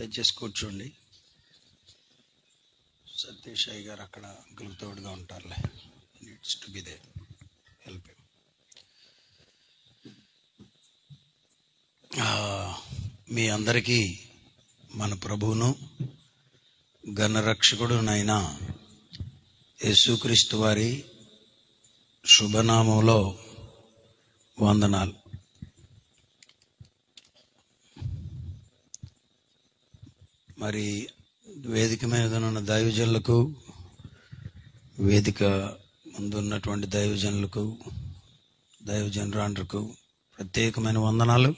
దయచేసి కూర్చోండి. సతీష్ అయ్య గారు అక్కడ అంకుల్ తోడుగా ఉంటారులే. Needs to be there, help him. మీ అందరికీ మన ప్రభువును గణరక్షకుడునైన యేసుక్రీస్తు వారి శుభనామంలో వందనాలు. మరి వేదిక మీద ఉన్న దైవజనులకు, వేదిక ముందున్నటువంటి దైవజనులకు, దైవజనరాండ్రకు ప్రత్యేకమైన వందనాలు.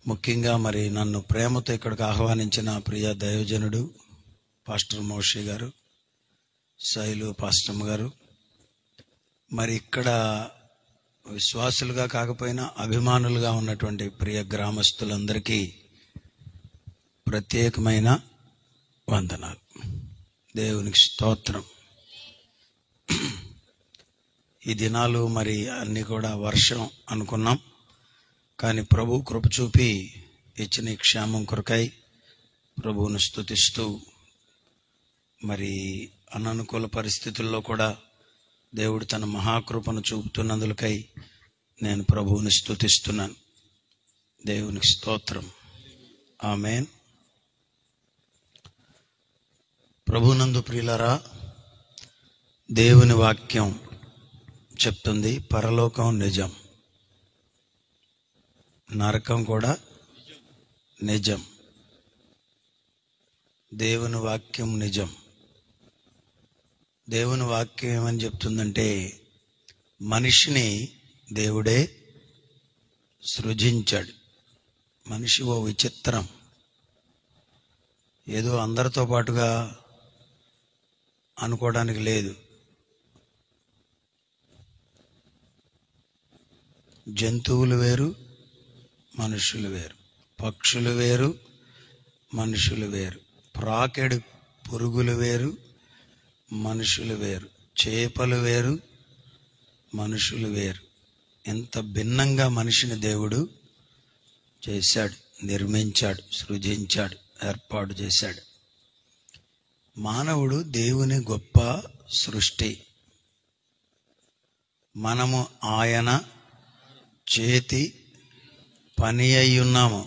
ముఖ్యంగా మరి నన్ను ప్రేమతో ఇక్కడికి ఆహ్వానించిన ప్రియ దైవజనుడు పాస్టర్ మోషే గారు, శైలు పాస్టమ్ గారు, మరి ఇక్కడ విశ్వాసులుగా కాకపోయినా అభిమానులుగా ఉన్నటువంటి ప్రియ గ్రామస్తులందరికీ ప్రత్యేకమైన వందనాలు. దేవునికి స్తోత్రం. ఈ దినాలు మరి అన్నీ కూడా వర్షం అనుకున్నాం, కానీ ప్రభు కృప చూపి ఇచ్చిన ఈ క్షేమం కొరకై ప్రభువును స్తుతిస్తూ, మరి అననుకూల పరిస్థితుల్లో కూడా దేవుడు తన మహాకృపను చూపుతున్నందులకై నేను ప్రభువుని స్తుతిస్తున్నాను. దేవునికి స్తోత్రం. ఆమేన్. ప్రభునందు ప్రియులారా, దేవుని వాక్యం చెప్తుంది, పరలోకం నిజం, నరకం కూడా నిజం. దేవుని వాక్యం నిజం. దేవుని వాక్యం ఏమని చెప్తుందంటే, మనిషిని దేవుడే సృజించాడు. మనిషి ఓ విచిత్రం, ఏదో అందరితో పాటుగా అనుకోవడానికి లేదు. జంతువులు వేరు, మనుషులు వేరు. పక్షులు వేరు, మనుషులు వేరు. ప్రాకెడు పురుగులు వేరు, మనుషులు వేరు. చేపలు వేరు, మనుషులు వేరు. ఎంత భిన్నంగా మనిషిని దేవుడు చేశాడు, నిర్మించాడు, సృజించాడు, ఏర్పాటు చేశాడు. మానవుడు దేవుని గొప్ప సృష్టి. మనము ఆయన చేతి పని అయి ఉన్నాము.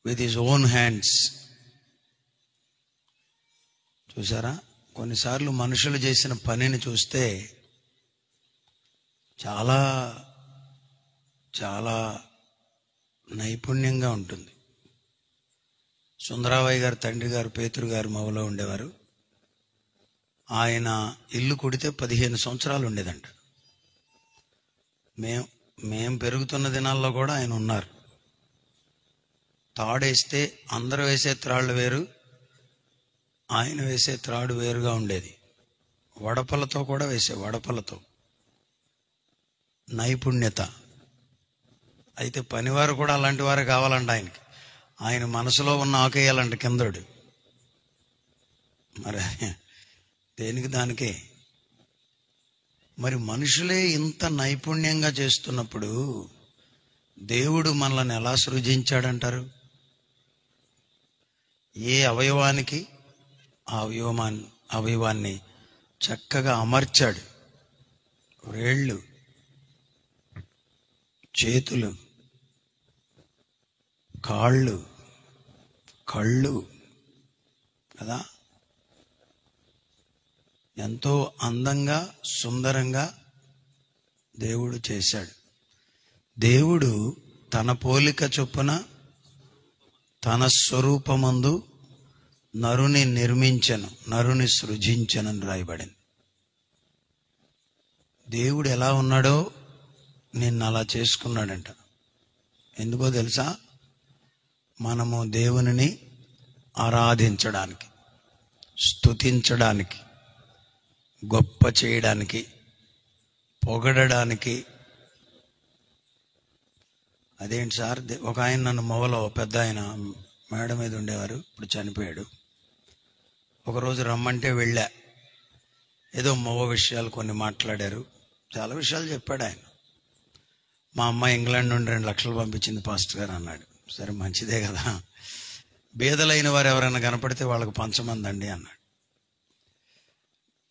With his own hands. చూసారా, కొన్నిసార్లు మనుషులు చేసిన పనిని చూస్తే చాలా చాలా నైపుణ్యంగా ఉంటుంది. సుందరావయ్య గారు తండ్రి గారు పేతురు గారు మౌలో ఉండేవారు. ఆయన ఇల్లు కుడితే 15 సంవత్సరాలు ఉండేదంట. మేం పెరుగుతున్న దినాల్లో కూడా ఆయన ఉన్నారు. తాడేస్తే అందరూ వేసే త్రాళ్ళు వేరు, ఆయన వేసే త్రాడు వేరుగా ఉండేది. వడపలతో కూడా వేసే, వడపలతో. నైపుణ్యత. అయితే పనివారు కూడా అలాంటి వారు కావాలంట ఆయనకి. ఆయన మనసులో ఉన్న ఆకేయాలంట కిందడు. మరి దేనికి దానికే. మరి మనుషులే ఇంత నైపుణ్యంగా చేస్తున్నప్పుడు దేవుడు మనల్ని ఎలా సృజించాడంటారు? ఏ అవయవానికి ఆ అవయవాన్ని చక్కగా అమర్చాడు. వేళ్ళు, చేతులు, కాళ్ళు, కళ్ళు కదా, ఎంతో అందంగా సుందరంగా దేవుడు చేశాడు. దేవుడు తన పోలిక చొప్పున తన స్వరూపమందు నరుని నిర్మించెను, నరుని సృజించెనని రాయబడింది. దేవుడు ఎలా ఉన్నాడో నిన్ను అలా చేసుకున్నాడంట. ఎందుకో తెలుసా? మనము దేవునిని ఆరాధించడానికి, స్తుతించడానికి, గొప్ప చేయడానికి, పొగడడానికి. అదేంటి సార్, ఒక ఆయన నన్ను మొవలో, పెద్ద ఆయన మేడ మీద ఉండేవారు, ఇప్పుడు చనిపోయాడు. ఒకరోజు రమ్మంటే వెళ్ళా. ఏదో మొవ విషయాలు కొన్ని మాట్లాడారు, చాలా విషయాలు చెప్పాడు ఆయన. మా అమ్మాయి ఇంగ్లాండ్ నుండి 2 లక్షలు పంపించింది పాస్టర్ గారు అన్నాడు. సరే మంచిదే కదా, బీదలైన వారు ఎవరైనా కనపడితే వాళ్ళకు పంచమందండి అన్నాడు.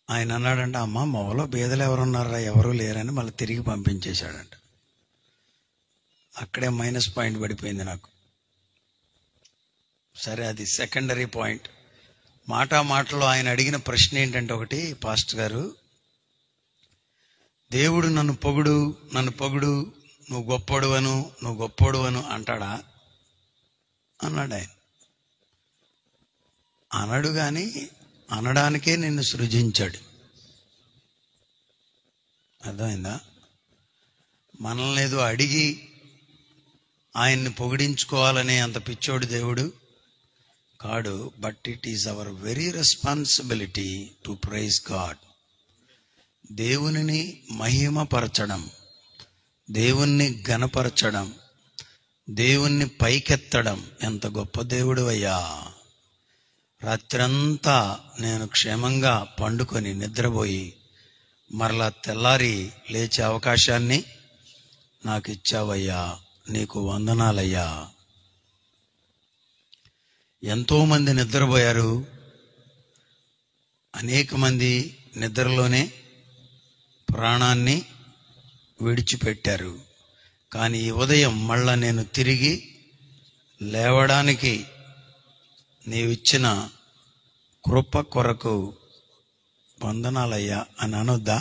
ఆయన అన్నాడంట, అమ్మ మొవలో బీదలు ఎవరున్నారా, ఎవరూ లేరని మళ్ళీ తిరిగి పంపించేశాడంట. అక్కడే మైనస్ పాయింట్ పడిపోయింది నాకు. సరే, అది సెకండరీ పాయింట్. మాటలో ఆయన అడిగిన ప్రశ్న ఏంటంటే, ఒకటి, పాస్టర్ గారు, దేవుడు నన్ను పొగుడు నువ్వు గొప్పోడు అను అంటాడా అన్నాడు ఆయన. అనడు గాని అనడానికే నిన్ను సృజించాడు. అర్థమైందా? మనల్ని ఏదో అడిగి ఆయన్ని పొగిడించుకోవాలనే అంత పిచ్చోడు దేవుడు కాడు. But it is our very responsibility to praise god. దేవునిని మహిమపరచడం, దేవుణ్ణి ఘనపరచడం, దేవుణ్ణి పైకెత్తడం. ఎంత గొప్ప దేవుడు అయ్యా! రాత్రంతా నేను క్షేమంగా పండుకొని నిద్రపోయి మరలా తెల్లారి లేచే అవకాశాన్ని నాకు ఇచ్చావయ్యా, నీకు వందనాలయ్యా. ఎంతో మంది నిద్రపోయారు, అనేక మంది నిద్రలోనే ప్రాణాన్ని విడిచిపెట్టారు. కానీ ఈ ఉదయం మళ్ళా నేను తిరిగి లేవడానికి నీవిచ్చిన కృప కొరకు వందనాలయ్యా అని అనొద్దా?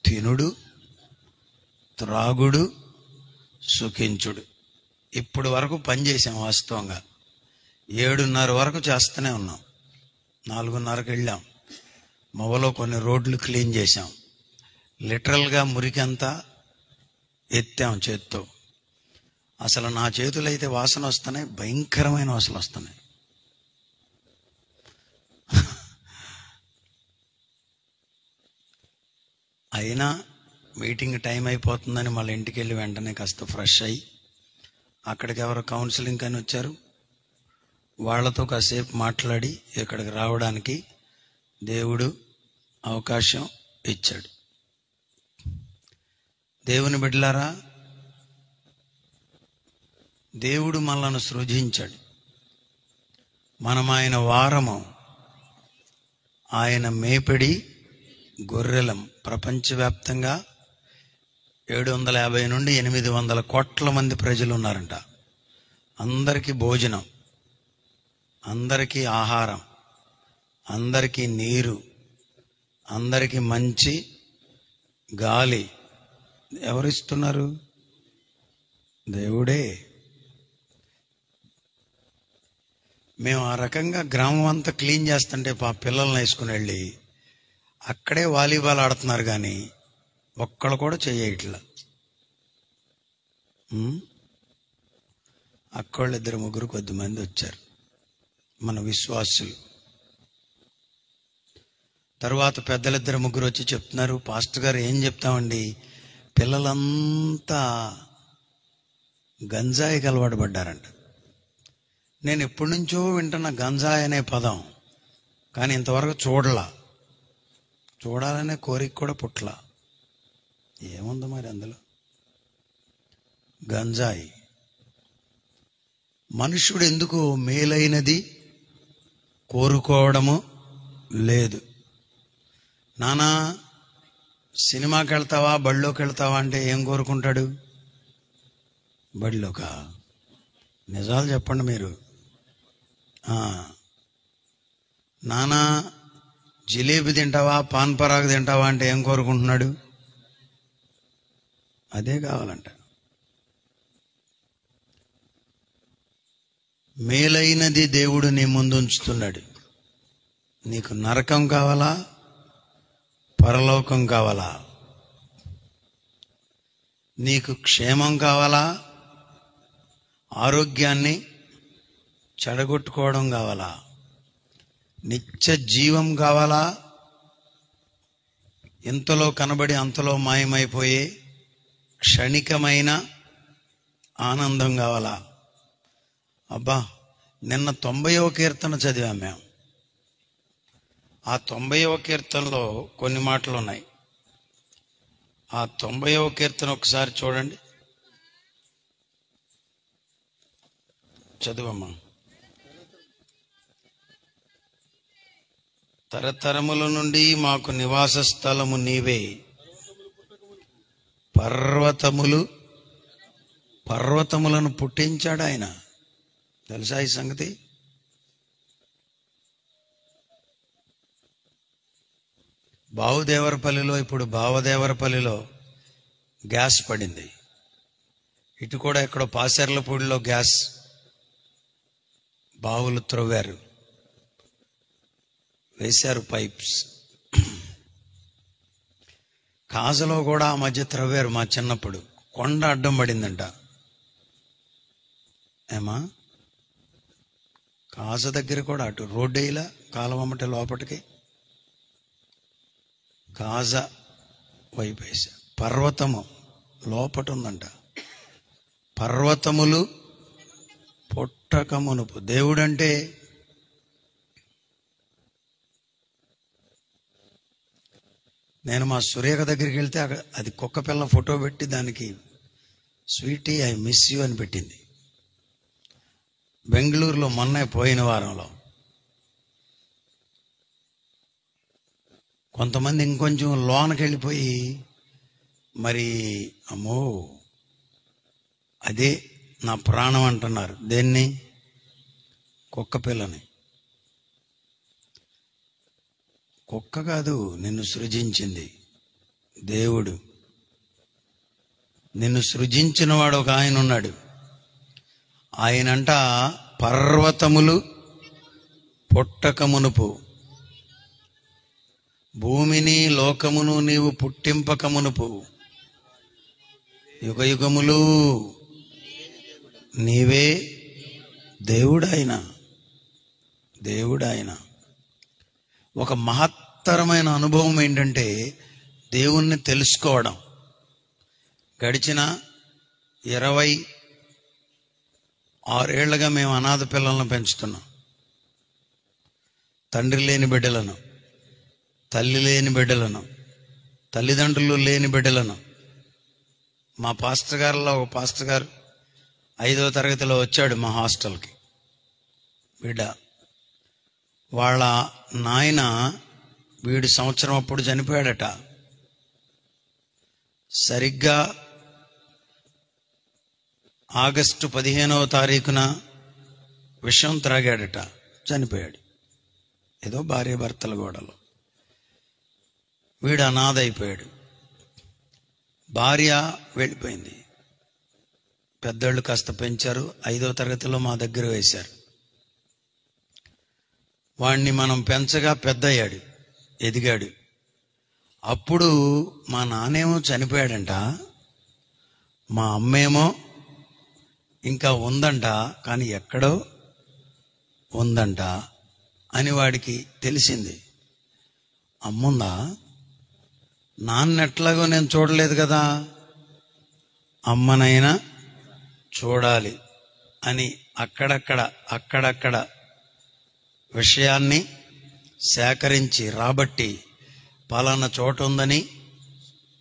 తినుడు, త్రాగుడు, సుఖించుడు. ఇప్పుడు వరకు పనిచేసాం. వాస్తవంగా 7:30 వరకు చేస్తూనే ఉన్నాం. 4:30కి వెళ్ళాం. మొవలో కొన్ని రోడ్లు క్లీన్ చేశాం. లిటరల్గా మురికంతా ఎత్తాం చేత్తో. అసలు నా చేతులైతే వాసన వస్తున్నాయి, భయంకరమైన వాసన వస్తున్నాయి. అయినా మీటింగ్ టైం అయిపోతుందని మళ్ళీ ఇంటికి వెళ్ళి వెంటనే కాస్త ఫ్రెష్ అయ్యి, అక్కడికి ఎవరో కౌన్సిలింగ్ అని వచ్చారు, వాళ్లతో కాసేపు మాట్లాడి ఇక్కడికి రావడానికి దేవుడు అవకాశం ఇచ్చాడు. దేవుని బిడ్డలారా, దేవుడు మనలను సృజించాడు. మనం ఆయన వారము, ఆయన మేపిడి గొర్రెలం. ప్రపంచవ్యాప్తంగా 750 నుండి 800 కోట్ల మంది ప్రజలు ఉన్నారంట. అందరికీ భోజనం, అందరికీ ఆహారం, అందరికీ నీరు, అందరికీ మంచి గాలి ఎవరిస్తున్నారు? దేవుడే. మేము ఆ రకంగా గ్రామం అంతా క్లీన్ చేస్తుంటే పిల్లల్ని వేసుకుని వెళ్ళి అక్కడే వాలీబాల్ ఆడుతున్నారు, కానీ ఒక్కళ్ళు కూడా చెయ్యట్లా. అక్కోళ్ళు 2-3 కొద్దిమంది వచ్చారు, మన విశ్వాసులు. తరువాత పెద్దలు 2-3 వచ్చి చెప్తున్నారు, పాస్టర్ గారు ఏం చెప్తామండి, పిల్లలంతా గంజాయికి అలవాటు పడ్డారంట. నేను ఎప్పటి నుంచో వింటున్న గంజాయి అనే పదం, కానీ ఇంతవరకు చూడాలనే కోరిక కూడా పుట్ల. ఏముంది మరి అందులో? గంజాయి. మనుష్యుడు ఎందుకు మేలైనది కోరుకోవడము లేదు. నానా సినిమాకి వెళ్తావా, బడిలోకి వెళ్తావా అంటే ఏం కోరుకుంటాడు? బడిలోక? నిజాలు చెప్పండి మీరు. నానా జిలేబీ తింటావా, పాన్ పరాగ్ తింటావా అంటే ఏం కోరుకుంటున్నాడు? అదే కావాలంట. మేలైనది దేవుడు నీ ముందు ఉంచుతున్నాడు. నీకు నరకం కావాలా, పరలోకం కావాలా? నీకు క్షేమం కావాలా, ఆరోగ్యాన్ని చెడగొట్టుకోవడం కావాలా? నిత్య జీవం కావాలా, ఇంతలో కనబడి అంతలో మాయమైపోయే క్షణికమైన ఆనందం కావాలా? అబ్బా, నిన్న 90వ కీర్తన చదివాం మేము. ఆ 90వ కీర్తనలో కొన్ని మాటలు ఉన్నాయి. ఆ 90వ కీర్తన ఒకసారి చూడండి. చదువమ్మా. తరతరముల నుండి మాకు నివాస స్థలము నీవే. పర్వతములను పుట్టించాడు ఆయన. తెలుసా ఈ సంగతి? ఇప్పుడు బావదేవరపల్లిలో గ్యాస్ పడింది. ఇటు కూడా ఎక్కడో పాసెర్లపూడిలో గ్యాస్ బావులు త్రవ్వారు, వేశారు పైప్స్. కాజలో కూడా ఆ మధ్య త్రవ్వారు. మా చిన్నప్పుడు కొండ అడ్డం పడిందంట. ఏమా కాజ దగ్గర కూడా అటు రోడ్డు వేయలా, కాలవమ్మట లోపటికి కాజ వైపు వేసా. పర్వతము లోపట ఉందంట. పర్వతములు పుట్టక మునుపు. దేవుడంటే నేను మా సురేఖ దగ్గరికి వెళ్తే అది కుక్క పిల్ల ఫోటో పెట్టి దానికి స్వీటీ ఐ మిస్ యూ అని పెట్టింది. బెంగళూరులో మొన్న పోయిన వారంలో. కొంతమంది ఇంకొంచెం లోనకి వెళ్ళిపోయి మరి అమ్మో అదే నా ప్రాణం అంటున్నారు. దేన్ని? కుక్క పిల్లని. కుక్క కాదు, నిన్ను సృజించింది దేవుడు. నిన్ను సృజించిన వాడు ఒక ఆయన ఉన్నాడు. ఆయనంట పర్వతములు పుట్టక మునుపు, భూమిని లోకమును నీవు పుట్టింపక మునుపు, యుగ యుగములు నీవే దేవుడాయన. దేవుడాయన. ఒక మహత్తరమైన అనుభవం ఏంటంటే దేవుణ్ణి తెలుసుకోవడం. గడిచిన 26 ఏళ్లుగా మేము అనాథ పిల్లలను పెంచుతున్నాం. తండ్రి లేని బిడ్డలను, తల్లి లేని బిడ్డలను, తల్లిదండ్రులు లేని బిడ్డలను. మా పాస్టర్ గారిలో ఒక పాస్టర్ గారు 5వ తరగతిలో వచ్చాడు మా హాస్టల్కి. బిడ్డ వాళ్ళ నాయన వీడు సంవత్సరం అప్పుడు చనిపోయాడట. సరిగ్గా ఆగస్టు 15వ తారీఖున విషం త్రాగాడట, చనిపోయాడు. ఏదో భార్య భర్తల గొడవలో వీడు అనాథ అయిపోయాడు. భార్య వెళ్ళిపోయింది. పెద్దోళ్ళు కాస్త పెంచారు. 5వ తరగతిలో మా దగ్గర వేశారు. వాణ్ణి మనం పెంచగా పెద్ద అయ్యాడు, ఎదిగాడు. అప్పుడు మా నాన్నేమో చనిపోయాడంట, మా అమ్మేమో ఇంకా ఉందంట, కానీ ఎక్కడో ఉందంట అని వాడికి తెలిసింది. అమ్ముందా, నాన్నెట్లాగో నేను చూడలేదు కదా, అమ్మనైనా చూడాలి అని అక్కడక్కడ విషయాన్ని సేకరించి రాబట్టి పలానా చోట ఉందని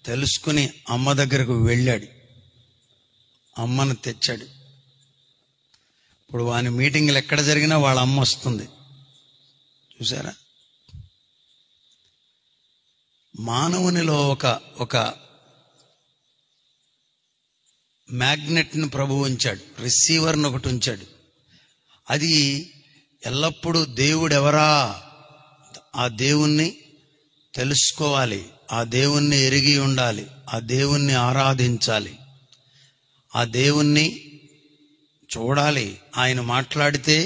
తెలుసుకుని అమ్మ దగ్గరకు వెళ్ళాడు. అమ్మను తెచ్చాడు. ఇప్పుడు వాని మీటింగ్లు ఎక్కడ జరిగినా వాళ్ళ అమ్మ వస్తుంది. చూసారా? మానవునిలో ఒక మ్యాగ్నెట్ని ప్రభువు ఉంచాడు, రిసీవర్ని ఒకటి ఉంచాడు. అది ఎల్లప్పుడూ దేవుడెవరా, ఆ దేవుణ్ణి తెలుసుకోవాలి, ఆ దేవుణ్ణి ఎరిగి ఉండాలి, ఆ దేవుణ్ణి ఆరాధించాలి, ఆ దేవుణ్ణి చూడాలి, ఆయన మాట్లాడితే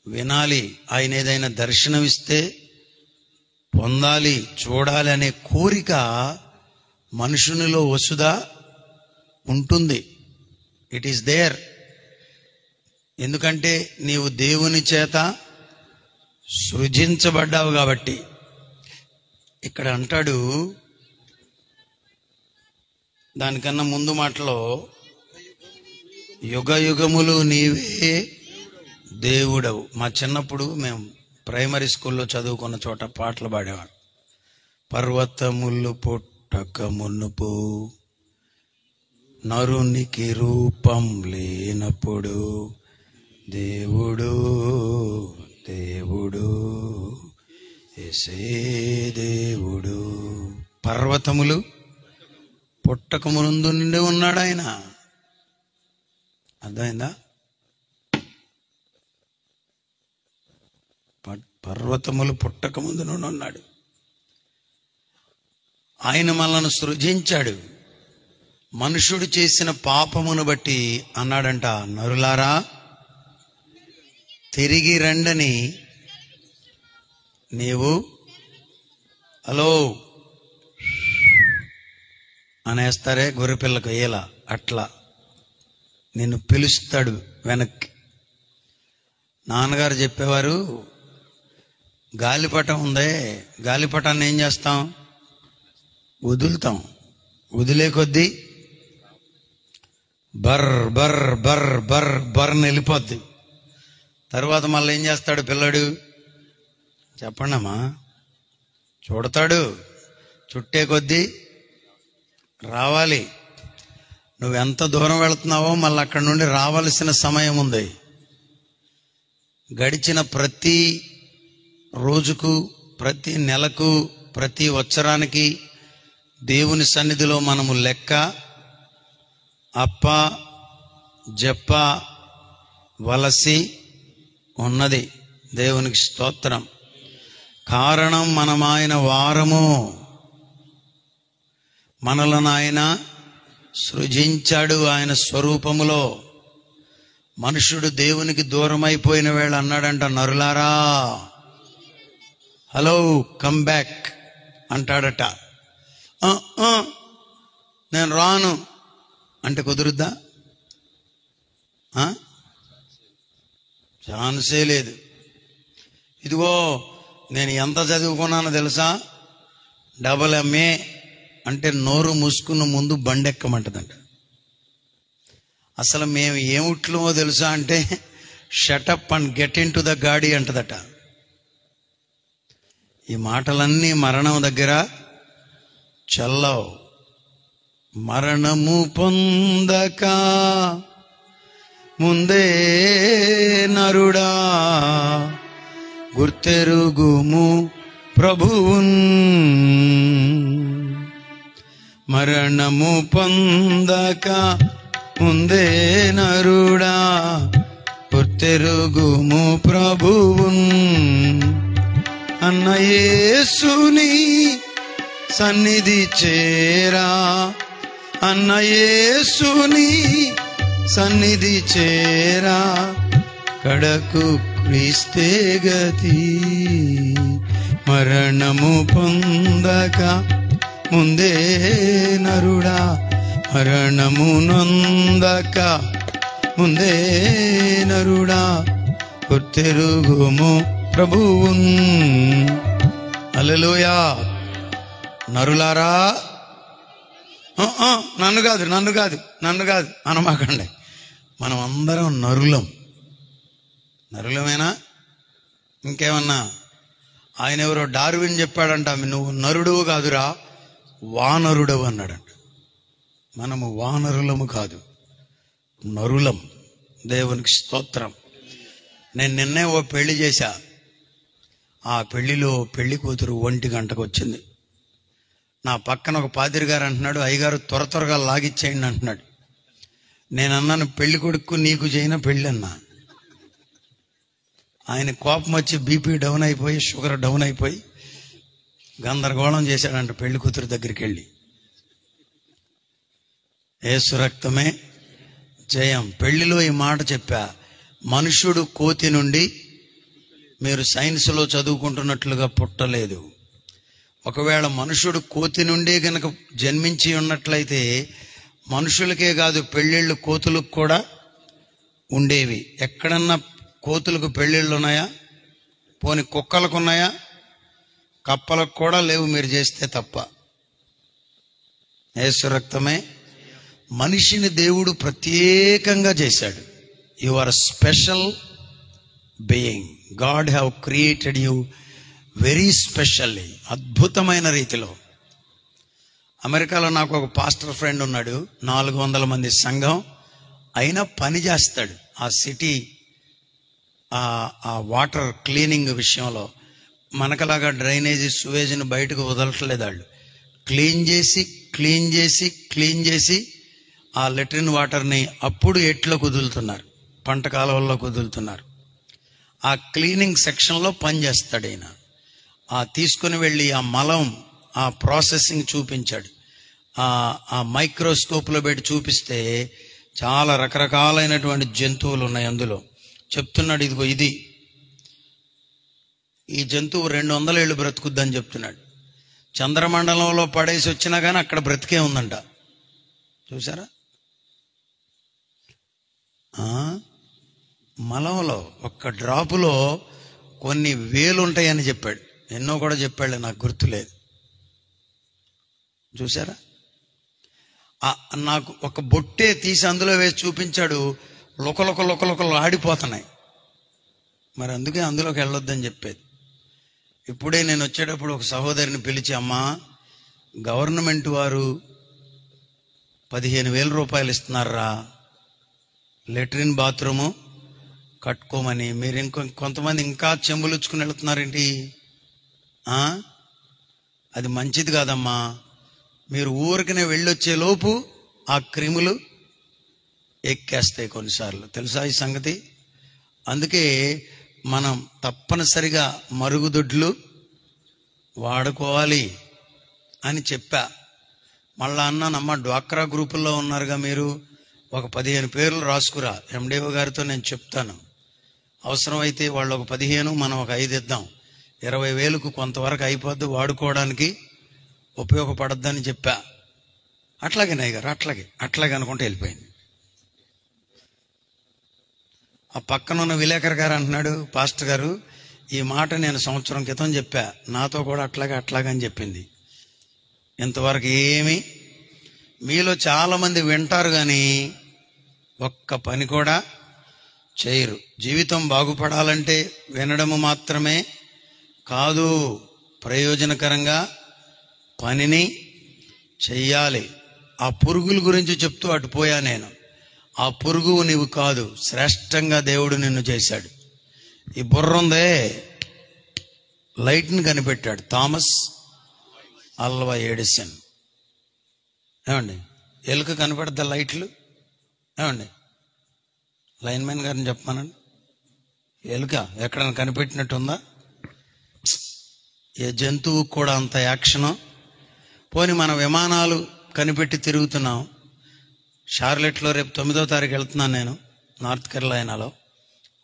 వినాలి, ఆయన ఏదైనా దర్శనమిస్తే పొందాలి, చూడాలి అనే కోరిక మనుషునిలో వసుదా ఉంటుంది. It is there. ఎందుకంటే నీవు దేవుని చేత సృజించబడ్డావు కాబట్టి. ఇక్కడ అంటాడు, దానికన్నా ముందు మాటలో యుగ యుగములు నీవే దేవుడవు. మా చిన్నప్పుడు మేము ప్రైమరీ స్కూల్లో చదువుకున్న చోట పాటలు పాడేవాడు. పర్వతములు పుట్టక మునుపు, నరునికి రూపం లేనప్పుడు, దేవుడు దేవుడు యేసే దేవుడు. పర్వతములు పుట్టక ముందు నుండి ఉన్నాడు ఆయన. అర్థమైందా? పర్వతములు పుట్టక ముందు నుండి ఉన్నాడు ఆయన. మనల్ని సృజించాడు. మనుషుడు చేసిన పాపమును బట్టి అన్నాడంట, నరులారా తిరిగి రండని. నీవు హలో అనేస్తారే గొర్రెపిల్లకు, ఎలా అట్లా నిన్ను పిలుస్తాడు వెనక్కి. నాన్నగారు చెప్పేవారు, గాలిపటం ఉందే, గాలిపటాన్ని ఏం చేస్తాం? వదులుతాం. వదిలే కొద్దీ బర్ బర్ బర్ బర్ బర్ వెళ్ళిపోద్ది. తర్వాత మళ్ళీ ఏం చేస్తాడు పిల్లడు? చెప్పండి అమ్మా. చూడతాడు. చుట్టే కొద్దీ రావాలి. నువ్వెంత దూరం వెళుతున్నావో మళ్ళీ అక్కడి నుండి రావాల్సిన సమయం ఉంది. గడిచిన ప్రతి రోజుకు, ప్రతి నెలకు, ప్రతి వచ్చరానికి దేవుని సన్నిధిలో మనము లెక్క అప్ప జప్ప వలసి ఉన్నది. దేవునికి స్తోత్రం. కారణం మనం ఆయన వారము. మనలను ఆయన సృజించాడు ఆయన స్వరూపములో. మనుషుడు దేవునికి దూరం అయిపోయిన వేళ అన్నాడంట, నరులారా హలో కమ్ బ్యాక్ అంటాడట. నేను రాను అంటే కుదురుద్దా? ఛాన్సే లేదు. ఇదిగో నేను ఎంత చదువుకున్నానో తెలుసా? MA అంటే నోరు మూసుకున్న ముందు బండెక్కమంటదంట. అసలు మేము ఏమిట్లమో తెలుసా అంటే shut up and get in to the గాడి అంటదట. ఈ మాటలన్నీ మరణం దగ్గర చల్లవు. మరణము పొందక ముందే నరుడా గుర్తెరుగుము ప్రభువున్. మరణము పొందక ముందే నరుడా గుర్తెరుగుము ప్రభువున్. అన్న యేసుని సన్నిధి చేరా, అన్న యేసుని సన్నిధి చేరా, కడకు క్రీస్తే గతి. మరణము పొందక ముందే నరుడా, మరణము నొందక ముందే నరుడా గుర్తెరుగుము ప్రభువున్. హల్లెలూయా. నరులారా, నన్ను కాదు నన్ను కాదు నన్ను కాదు అనమాకండి. మనం అందరం నరులం. నరులమేనా? ఇంకేమన్నా? ఆయన ఎవరో డార్విన్ చెప్పాడంట, నువ్వు నరుడువు కాదురా వానరుడవు అన్నాడంట. మనము వానరులము కాదు, నరులం. దేవునికి స్తోత్రం. నేను నిన్నే ఓ పెళ్లి చేశా. ఆ పెళ్లిలో పెళ్లి కూతురు 1 గంటకు వచ్చింది. నా పక్కన ఒక పాదిరి గారు అంటున్నాడు, అయ్యగారు త్వరగా లాగిచ్చేయండి అంటున్నాడు. నేను అన్నాను, పెళ్లి కొడుకు నీకు చేయన పెళ్ళి అన్నా. ఆయన కోపం వచ్చి బీపీ డౌన్ అయిపోయి, షుగర్ డౌన్ అయిపోయి గందరగోళం చేశాడంట పెళ్లి కూతురు దగ్గరికి వెళ్ళి. యేసు రక్తమే జయం. పెళ్లిలో ఈ మాట చెప్పా, మనుషుడు కోతి నుండి, మీరు సైన్స్లో చదువుకుంటున్నట్లుగా పుట్టలేదు. ఒకవేళ మనుషుడు కోతి నుండి గనక జన్మించి ఉన్నట్లయితే మనుషులకే కాదు పెళ్ళిళ్ళు కోతులకు కూడా ఉండేవి. ఎక్కడన్నా కోతులకు పెళ్ళిళ్ళు ఉన్నాయా? పోని కుక్కలకు ఉన్నాయా? కప్పలకు కూడా లేవు, మీరు చేస్తే తప్ప. యేసు రక్తమే. మనిషిని దేవుడు ప్రత్యేకంగా చేశాడు. You are special being. God have created you very specially. అద్భుతమైన రీతిలో. అమెరికాలో నాకు ఒక పాస్టర్ ఫ్రెండ్ ఉన్నాడు. 400 మంది సంఘం. అయినా పని చేస్తాడు. ఆ సిటీ ఆ వాటర్ క్లీనింగ్ విషయంలో మనకలాగా డ్రైనేజీ సువేజ్ని బయటకు వదలట్లేదు. వాళ్ళు క్లీన్ చేసి ఆ లెట్రిన్ వాటర్ని అప్పుడు ఎట్లో కుదులుతున్నారు, పంట కాలువల్లో కుదులుతున్నారు. ఆ క్లీనింగ్ సెక్షన్లో పనిచేస్తాడు ఈయన. ఆ తీసుకుని వెళ్ళి ఆ మలం ఆ ప్రాసెసింగ్ చూపించాడు. ఆ మైక్రోస్కోప్లో పెట్టి చూపిస్తే చాలా రకరకాలైనటువంటి జంతువులు ఉన్నాయి అందులో. చెప్తున్నాడు, ఇదిగో ఈ జంతువు 200 ఏళ్ళు బ్రతుకుద్దని చెప్తున్నాడు. చంద్రమండలంలో పడేసి వచ్చినా కానీ అక్కడ బ్రతికే ఉందంట. చూసారా? మలంలో ఒక్క డ్రాపులో కొన్ని వేలు ఉంటాయని చెప్పాడు. ఎన్నో కూడా చెప్పాడు, నాకు గుర్తులేదు. చూసారా? నాకు ఒక బొట్టే తీసి అందులో వేసి చూపించాడు. లొకలొకలు ఆడిపోతున్నాయి. మరి అందుకే అందులోకి వెళ్ళొద్దని చెప్పేది. ఇప్పుడే నేను వచ్చేటప్పుడు ఒక సహోదరిని పిలిచి, అమ్మా, గవర్నమెంట్ వారు 15,000 రూపాయలు ఇస్తున్నారా లెట్రిన్ బాత్రూము కట్టుకోమని. మీరు కొంతమంది ఇంకా చెంబులుచ్చుకుని వెళుతున్నారేంటి? అది మంచిది కాదమ్మా. మీరు ఊరికనే వెళ్ళొచ్చే లోపు ఆ క్రిములు ఎక్కేస్తాయి కొన్నిసార్లు. తెలుసా ఈ సంగతి? అందుకే మనం తప్పనిసరిగా మరుగుదొడ్లు వాడుకోవాలి అని చెప్పా. మళ్ళా అన్నానమ్మా, డ్వాక్రా గ్రూపుల్లో ఉన్నారుగా మీరు, ఒక 15 పేర్లు రాసుకురా, ఎండిఓ గారితో నేను చెప్తాను. అవసరమైతే వాళ్ళు ఒక 15, మనం ఒక 5 ఇద్దాం. 20,000కు కొంతవరకు అయిపోద్ది, వాడుకోవడానికి ఉపయోగపడద్దని చెప్పా. అట్లాగే నాయ్ గారు, అట్లాగే అనుకుంటే వెళ్ళిపోయింది. ఆ పక్కనున్న విలేకరు గారు అంటున్నాడు, పాస్టర్ గారు, ఈ మాట నేను సంవత్సరం క్రితం చెప్పా, నాతో కూడా అట్లాగే అని చెప్పింది. ఇంతవరకు ఏమి మీలో చాలా మంది వింటారు కానీ ఒక్క పని కూడా చేయరు. జీవితం బాగుపడాలంటే వినడము మాత్రమే కాదు, ప్రయోజనకరంగా పనిని చెయ్యాలి. ఆ పురుగుల గురించి చెప్తూ అటు పోయా నేను. ఆ పురుగు నీవు కాదు, శ్రేష్టంగా దేవుడు నిన్ను చేశాడు. ఈ బుర్ర ఉందే, లైట్ని కనిపెట్టాడు థామస్ ఆల్వా ఎడిసన్. ఏమండి, ఎలుక కనిపెడతా లైట్లు? ఏమండి, లైన్మెన్ గారిని చెప్పమానండి, ఎలుక ఎక్కడైనా కనిపెట్టినట్టుందా? ఏ జంతువు కూడా అంత యాక్షను? పోని మన విమానాలు కనిపెట్టి తిరుగుతున్నాం. షార్లెట్లో రేపు 9వ తారీఖు వెళ్తున్నాను నేను, నార్త్ కెరళైనాలో.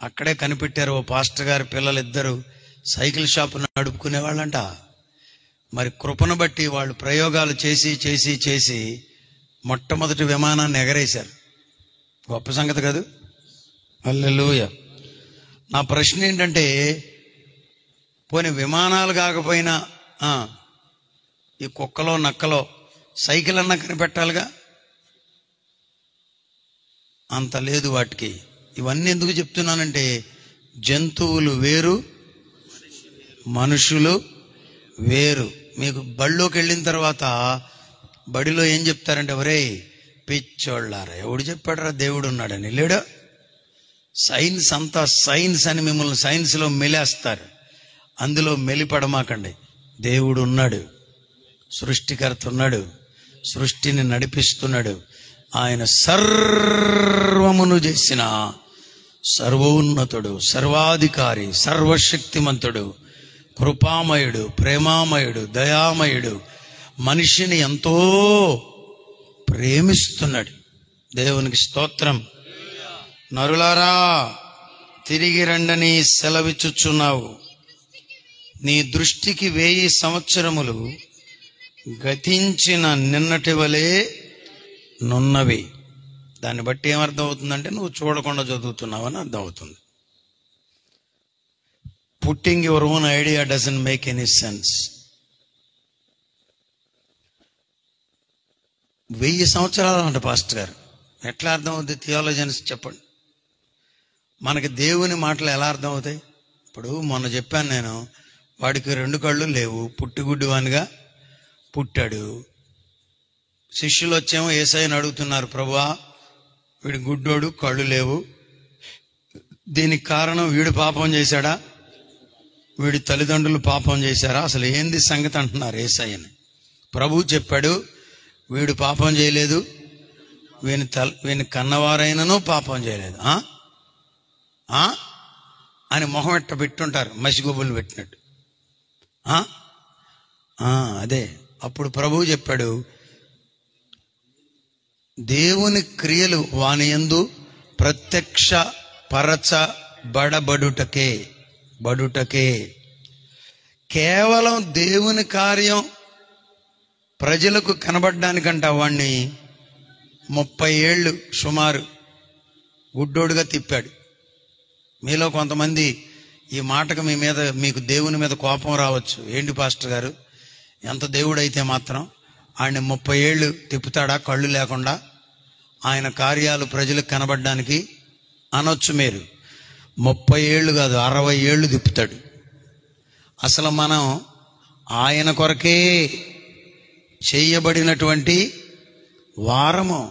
అక్కడే కనిపెట్టారు, ఓ పాస్టర్ గారి పిల్లలిద్దరూ సైకిల్ షాప్ నడుపుకునేవాళ్ళంట. మరి కృపను బట్టి వాళ్ళు ప్రయోగాలు చేసి మొట్టమొదటి విమానాన్ని ఎగరేశారు. గొప్ప సంగతి కాదు? హల్లెలూయా. నా ప్రశ్న ఏంటంటే, పోనీ విమానాలు కాకపోయినా ఈ కుక్కలో నక్కలో సైకిల్ అన్నా కనిపెట్టాలిగా. అంత లేదు వాటికి. ఇవన్నీ ఎందుకు చెప్తున్నానంటే, జంతువులు వేరు, మనుషులు వేరు. మీకు బడిలోకి వెళ్ళిన తర్వాత బడిలో ఏం చెప్తారంటే, ఒరేయ్ పిచ్చోళ్ళారా, ఎవడు చెప్పాడరా దేవుడు ఉన్నాడని? లేడు. సైన్స్ అంతా సైన్స్ అని మిమ్మల్ని సైన్స్లో మెలేస్తారు. అందులో మెలిపడమాకండి. దేవుడు ఉన్నాడు, సృష్టికర్త ఉన్నాడు, సృష్టిని నడిపిస్తున్నాడు. ఆయన సర్వమును చేసిన సర్వోన్నతుడు, సర్వాధికారి, సర్వశక్తిమంతుడు, కృపామయుడు, ప్రేమామయుడు, దయామయుడు, మనిషిని ఎంతో ప్రేమిస్తున్నాడు. దేవునికి స్తోత్రం. నరులారా, తిరిగి రండని సెలవిచ్చుచున్నావు. నీ దృష్టికి 1000 సంవత్సరములు గతించిన నిన్నటి వలె నున్నవి. దాన్ని బట్టి ఏమర్థం అవుతుందంటే, నువ్వు చూడకుండా చదువుతున్నావు అని అర్థం అవుతుంది. Putting your own idea doesn't make any sense. 1000 సంవత్సరాలు అంట పాస్టర్ గారు. ఎట్లా అర్థం అవుతుంది? థియాలజన్స్ చెప్పండి. మనకి దేవుని మాటలు ఎలా అర్థం అవుతాయి? ఇప్పుడు మొన్న చెప్పాను నేను, వాడికి 2 కళ్ళు లేవు, పుట్టిగుడ్డి వానిగా పుట్టాడు. శిష్యులు వచ్చేమో యేసయ్యని అడుగుతున్నారు, ప్రభువా వీడి గుడ్డోడు, కళ్ళు లేవు, దీనికి కారణం వీడు పాపం చేశాడా, వీడి తల్లిదండ్రులు పాపం చేశారా, అసలు ఏంది సంగతి అంటున్నారు యేసయ్యని. ప్రభువు చెప్పాడు, వీడు పాపం చేయలేదు, వీని కన్నవారైనను పాపం చేయలేదు అని మొహం ఎట్ట పెట్టుంటారు, మసిగుబ్బులు పెట్టినట్టు. అదే అప్పుడు ప్రభువు చెప్పాడు, దేవుని క్రియలు వాని యందు ప్రత్యక్ష బడుటకే. కేవలం దేవుని కార్యం ప్రజలకు కనబడ్డానికంట వాణ్ణి 30 ఏళ్ళు సుమారు గుడ్డోడుగా తిప్పాడు. మీలో కొంతమంది ఈ మాటకు మీకు దేవుని మీద కోపం రావచ్చు. ఏంటి పాస్టర్ గారు, ఎంత దేవుడైతే మాత్రం ఆయన 30 ఏళ్ళు తిప్పుతాడా కళ్ళు లేకుండా, ఆయన కార్యాలు ప్రజలకు కనబడ్డానికి అనొచ్చు మీరు. 30 ఏళ్ళు కాదు, 60 ఏళ్ళు తిప్పుతాడు. అసలు మనం ఆయన కొరకే చేయబడినటువంటి వారము.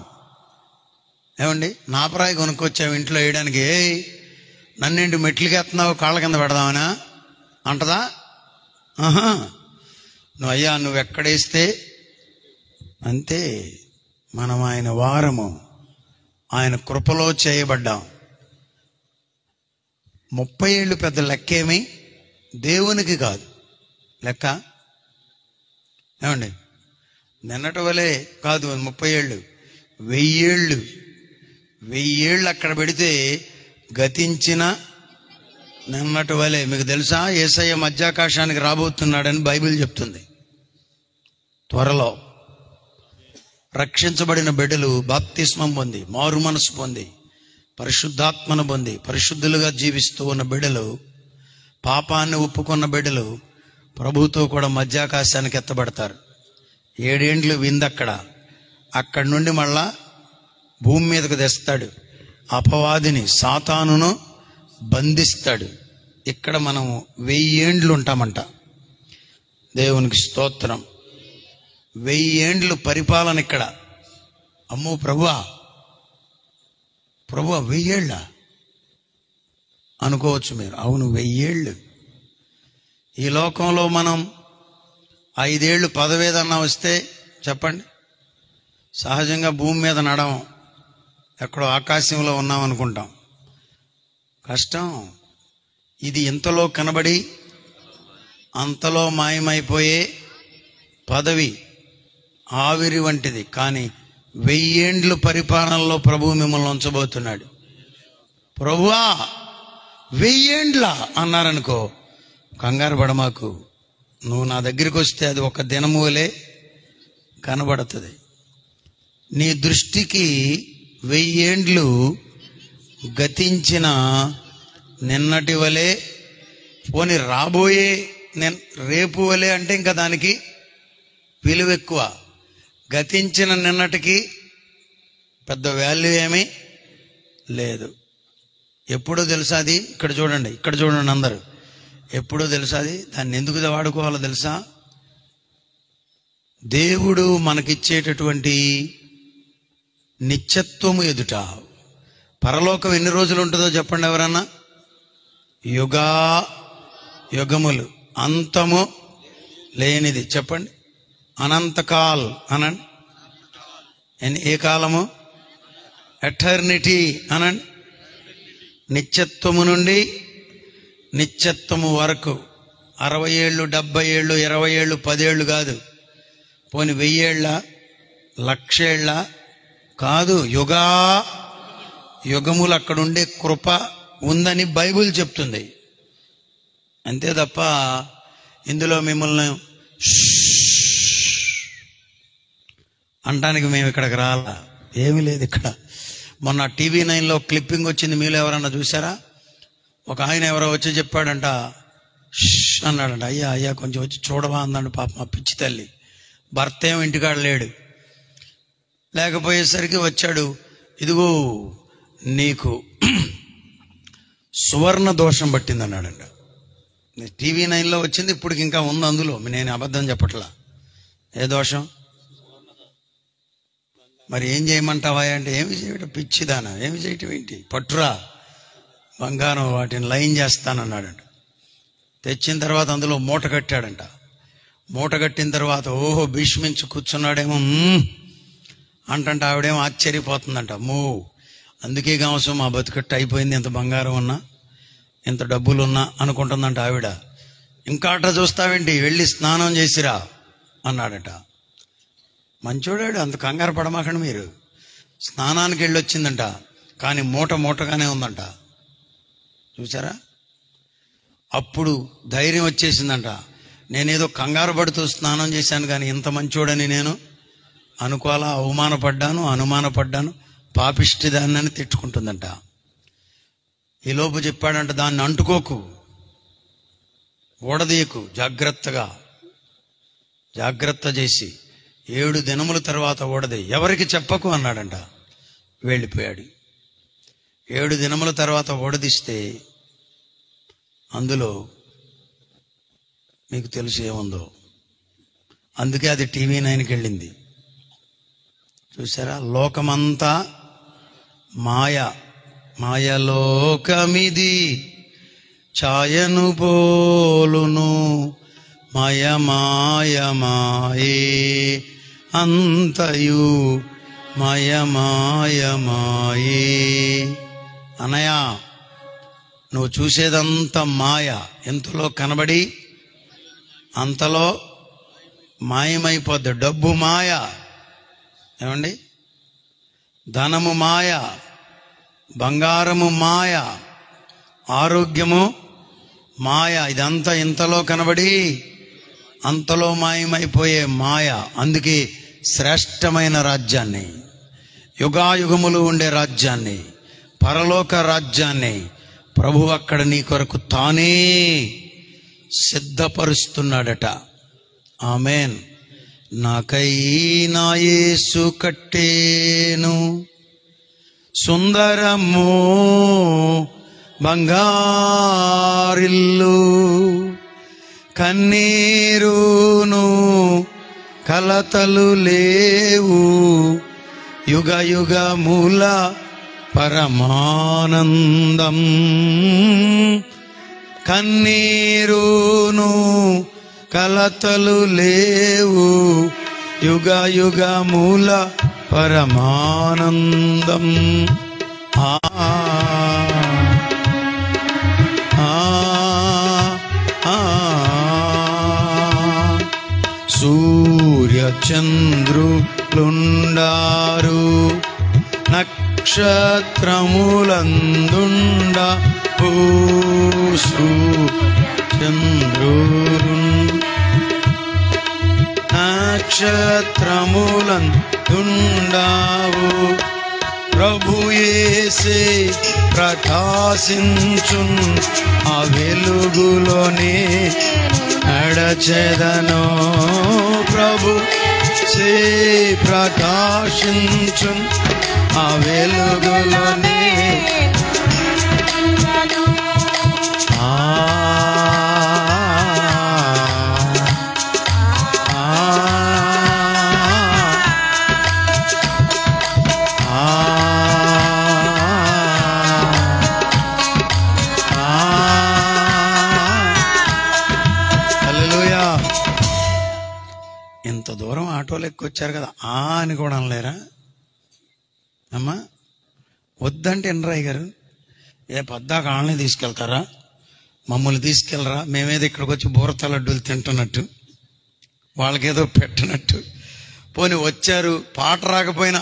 ఏమండి, నాపరాయి కొనుక్కొచ్చావు ఇంట్లో వేయడానికి, నన్నేంటి మెట్లకి ఎత్తున్నావు, కాళ్ళ కింద పెడదామనా అంటదా? నువ్వు ఎక్కడేస్తే అంతే. మనం ఆయన వారము, ఆయన కృపలో చేయబడ్డాం. 30 ఏళ్ళు పెద్ద లెక్కేమి, దేవునికి కాదు లెక్క. ఏమండి, నిన్నటి వలే కాదు 30 ఏళ్ళు, 1000 ఏళ్ళు అక్కడ పెడితే గతించిన నిన్నటి వలే. మీకు తెలుసా, యేసయ్య మధ్యాకాశానికి రాబోతున్నాడని బైబిల్ చెప్తుంది. త్వరలో రక్షించబడిన బిడ్డలు బాప్తిస్మం పొంది, మారు మనసు పొంది, పరిశుద్ధాత్మను పొంది, పరిశుద్ధులుగా జీవిస్తూ ఉన్న బిడ్డలు, పాపాన్ని ఒప్పుకున్న బిడ్డలు ప్రభుతో కూడా మధ్యాకాశానికి ఎత్తబడతారు. 7 ఏండ్లు అక్కడి నుండి మళ్ళా భూమి మీదకు తెస్తాడు. అపవాదిని, సాతానును బంధిస్తాడు. ఇక్కడ మనం 1000 ఏండ్లు ఉంటామంట. దేవునికి స్తోత్రం. 1000 ఏండ్లు పరిపాలన ఇక్కడ. అమ్మో ప్రభువా 1000 ఏళ్ళ అనుకోవచ్చు మీరు. అవును, 1000 ఏళ్ళు. ఈ లోకంలో మనం 5 ఏళ్ళు పదవేదన్నా వస్తే చెప్పండి, సహజంగా భూమి మీద నడవం, ఎక్కడో ఆకాశంలో ఉన్నాం అనుకుంటాం. కష్టం. ఇది ఇంతలో కనబడి అంతలో మాయమైపోయే పదవి, ఆవిరి వంటిది. కానీ 1000 ఏండ్లు పరిపాలనలో ప్రభువు మిమ్మల్ని ఉంచబోతున్నాడు. ప్రభువా 1000 ఏండ్ల అన్నారనుకో, కంగారు పడమాకు. నువ్వు నా దగ్గరికి వస్తే అది ఒక దినము వలె కనబడుతుంది. నీ దృష్టికి 1000 ఏండ్లు గతించిన నిన్నటి వలె, పోని రాబోయే రేపు వలె అంటే ఇంకా దానికి విలువ ఎక్కువ. గతించిన నిన్నటికి పెద్ద వాల్యూ ఏమీ లేదు. ఎప్పుడో తెలుసా అది? ఇక్కడ చూడండి అందరు. ఎప్పుడో తెలుసా అది? దాన్ని ఎందుకు వాడుకోవాలో తెలుసా? దేవుడు మనకిచ్చేటటువంటి నిత్యత్వము ఎదుట. పరలోకం ఎన్ని రోజులు ఉంటుందో చెప్పండి ఎవరన్నా? యుగములు, అంతము లేనిది. చెప్పండి, అనంతకాల్ అనండి. ఏ కాలము? ఎటర్నిటీ అనండి. నిత్యత్వము నుండి నిత్యత్వము వరకు 60 ఏళ్ళు, 70 ఏళ్ళు, 20 ఏళ్ళు, 10 ఏళ్ళు కాదు. పోని 1000 ఏళ్ళ, 1,00,000 ఏళ్ళ కాదు. యుగములు అక్కడుండే కృప ఉందని బైబిల్ చెప్తుంది. అంతే తప్ప ఇందులో మిమ్మల్ని అంటానికి మేము ఇక్కడికి రాలా. ఏమీ లేదు ఇక్కడ. మొన్న టీవీ 9లో క్లిప్పింగ్ వచ్చింది, మీలో ఎవరన్నా చూసారా? ఒక ఆయన ఎవరో వచ్చి చెప్పాడంట, అన్నాడంట, అయ్యా కొంచెం వచ్చి చూడవా అన్నాడు. పాప మా పిచ్చి తల్లి. భర్త ఏమో ఇంటికాడ లేకపోయేసరికి వచ్చాడు. ఇదిగో నీకు సువర్ణ దోషం పట్టింది అన్నాడంట. టీవీ 9లో వచ్చింది, ఇప్పటికి ఇంకా ఉంది అందులో. నేను అబద్ధం చెప్పట్లా. ఏ దోషం? మరి ఏం చేయమంటావా అంటే, ఏమి చేయటం పిచ్చిదానా, ఏమి చేయటం ఏంటి, పట్టురా బంగారం వాటిని లైన్ చేస్తానన్నాడంట. తెచ్చిన తర్వాత అందులో మూట కట్టాడంట. మూట కట్టిన తర్వాత ఓహో భీష్మించి కూర్చున్నాడేమో అంటంట. ఆవిడేమో ఆశ్చర్యపోతుందంట. అందుకే కావచ్చు మా బతుకట్టు అయిపోయింది, ఇంత బంగారం ఉన్నా ఇంత డబ్బులున్నా అనుకుంటుందంట ఆవిడ. ఇంకా అట్లా చూస్తావేంటి, వెళ్ళి స్నానం చేసిరా అన్నాడట. మంచోడాడు, అంత కంగారు పడమాకండి మీరు. స్నానానికి వెళ్ళొచ్చిందంట, కానీ మూటగానే ఉందంట. చూసారా? అప్పుడు ధైర్యం వచ్చేసిందంట. నేనేదో కంగారు పడుతూ స్నానం చేశాను, కానీ ఇంత మంచోడని నేను అనుకోవాలా, అనుమానపడ్డాను, పాపిష్టిదాన్ని అని తిట్టుకుంటుందంట. ఈలోపు చెప్పాడంట, దాన్ని అంటుకోకు, ఓడదీయకు, జాగ్రత్త చేసి 7 దినముల తర్వాత ఓడది, ఎవరికి చెప్పకు అన్నాడంట. వెళ్ళిపోయాడు. 7 దినముల తర్వాత ఓడదీస్తే అందులో మీకు తెలుసు ఏముందో. అందుకే అది టీవీ 9కి వెళ్ళింది. చూసారా? లోకమంతా మాయలోకమిది, ఛాయను పోలును, మాయమాయే అంతయు మాయమాయే. అన్నయ్య, నువ్వు చూసేదంతా మాయ, ఎంతలో కనబడి అంతలో మాయమైపోద్ది. డబ్బు మాయ, ఏమండి, ధనము మాయ, బంగారము మాయ, ఆరోగ్యము మాయ. ఇదంతా ఇంతలో కనబడి అంతలో మాయమైపోయే మాయ. అందుకే శ్రేష్టమైన రాజ్యాన్ని, యుగాయుగములు ఉండే రాజ్యాన్ని, పరలోక రాజ్యాన్ని ప్రభు అక్కడ నీ కొరకు తానే సిద్ధపరుస్తున్నాడట. ఆమేన్. నాకై నా యేసు కట్టేను సుందరము బంగారిల్లు, కన్నీరును కలతలు లేవు, యుగ యుగముల పరమానందం. కన్నీరును కలతలు లేవు, యుగ యుగముల పరమానందం. సూర్య చంద్రులుండారు, నక్షత్రములందుండ చంద్రులు నక్షత్రములందుండావు, ప్రభు యేసే ప్రకాశించున్, ఆ వెలుగులోనే నడచెదను. ప్రభు సే ప్రకాశించున్, ఆ వెలుగులోనే. ఇంత దూరం ఆటోలు ఎక్కొచ్చారు కదా అని కూడా అనలేరా అమ్మా? వద్దంటే ఎన్రాయ్ గారు, ఏ పద్దాక ఆళ్ళని తీసుకెళ్తారా, మమ్మల్ని తీసుకెళ్ళరా, మేమేదో ఇక్కడికి వచ్చి బూరత లడ్డూలు తింటున్నట్టు, వాళ్ళకేదో పెట్టినట్టు. పోనీ వచ్చారు, పాట రాకపోయినా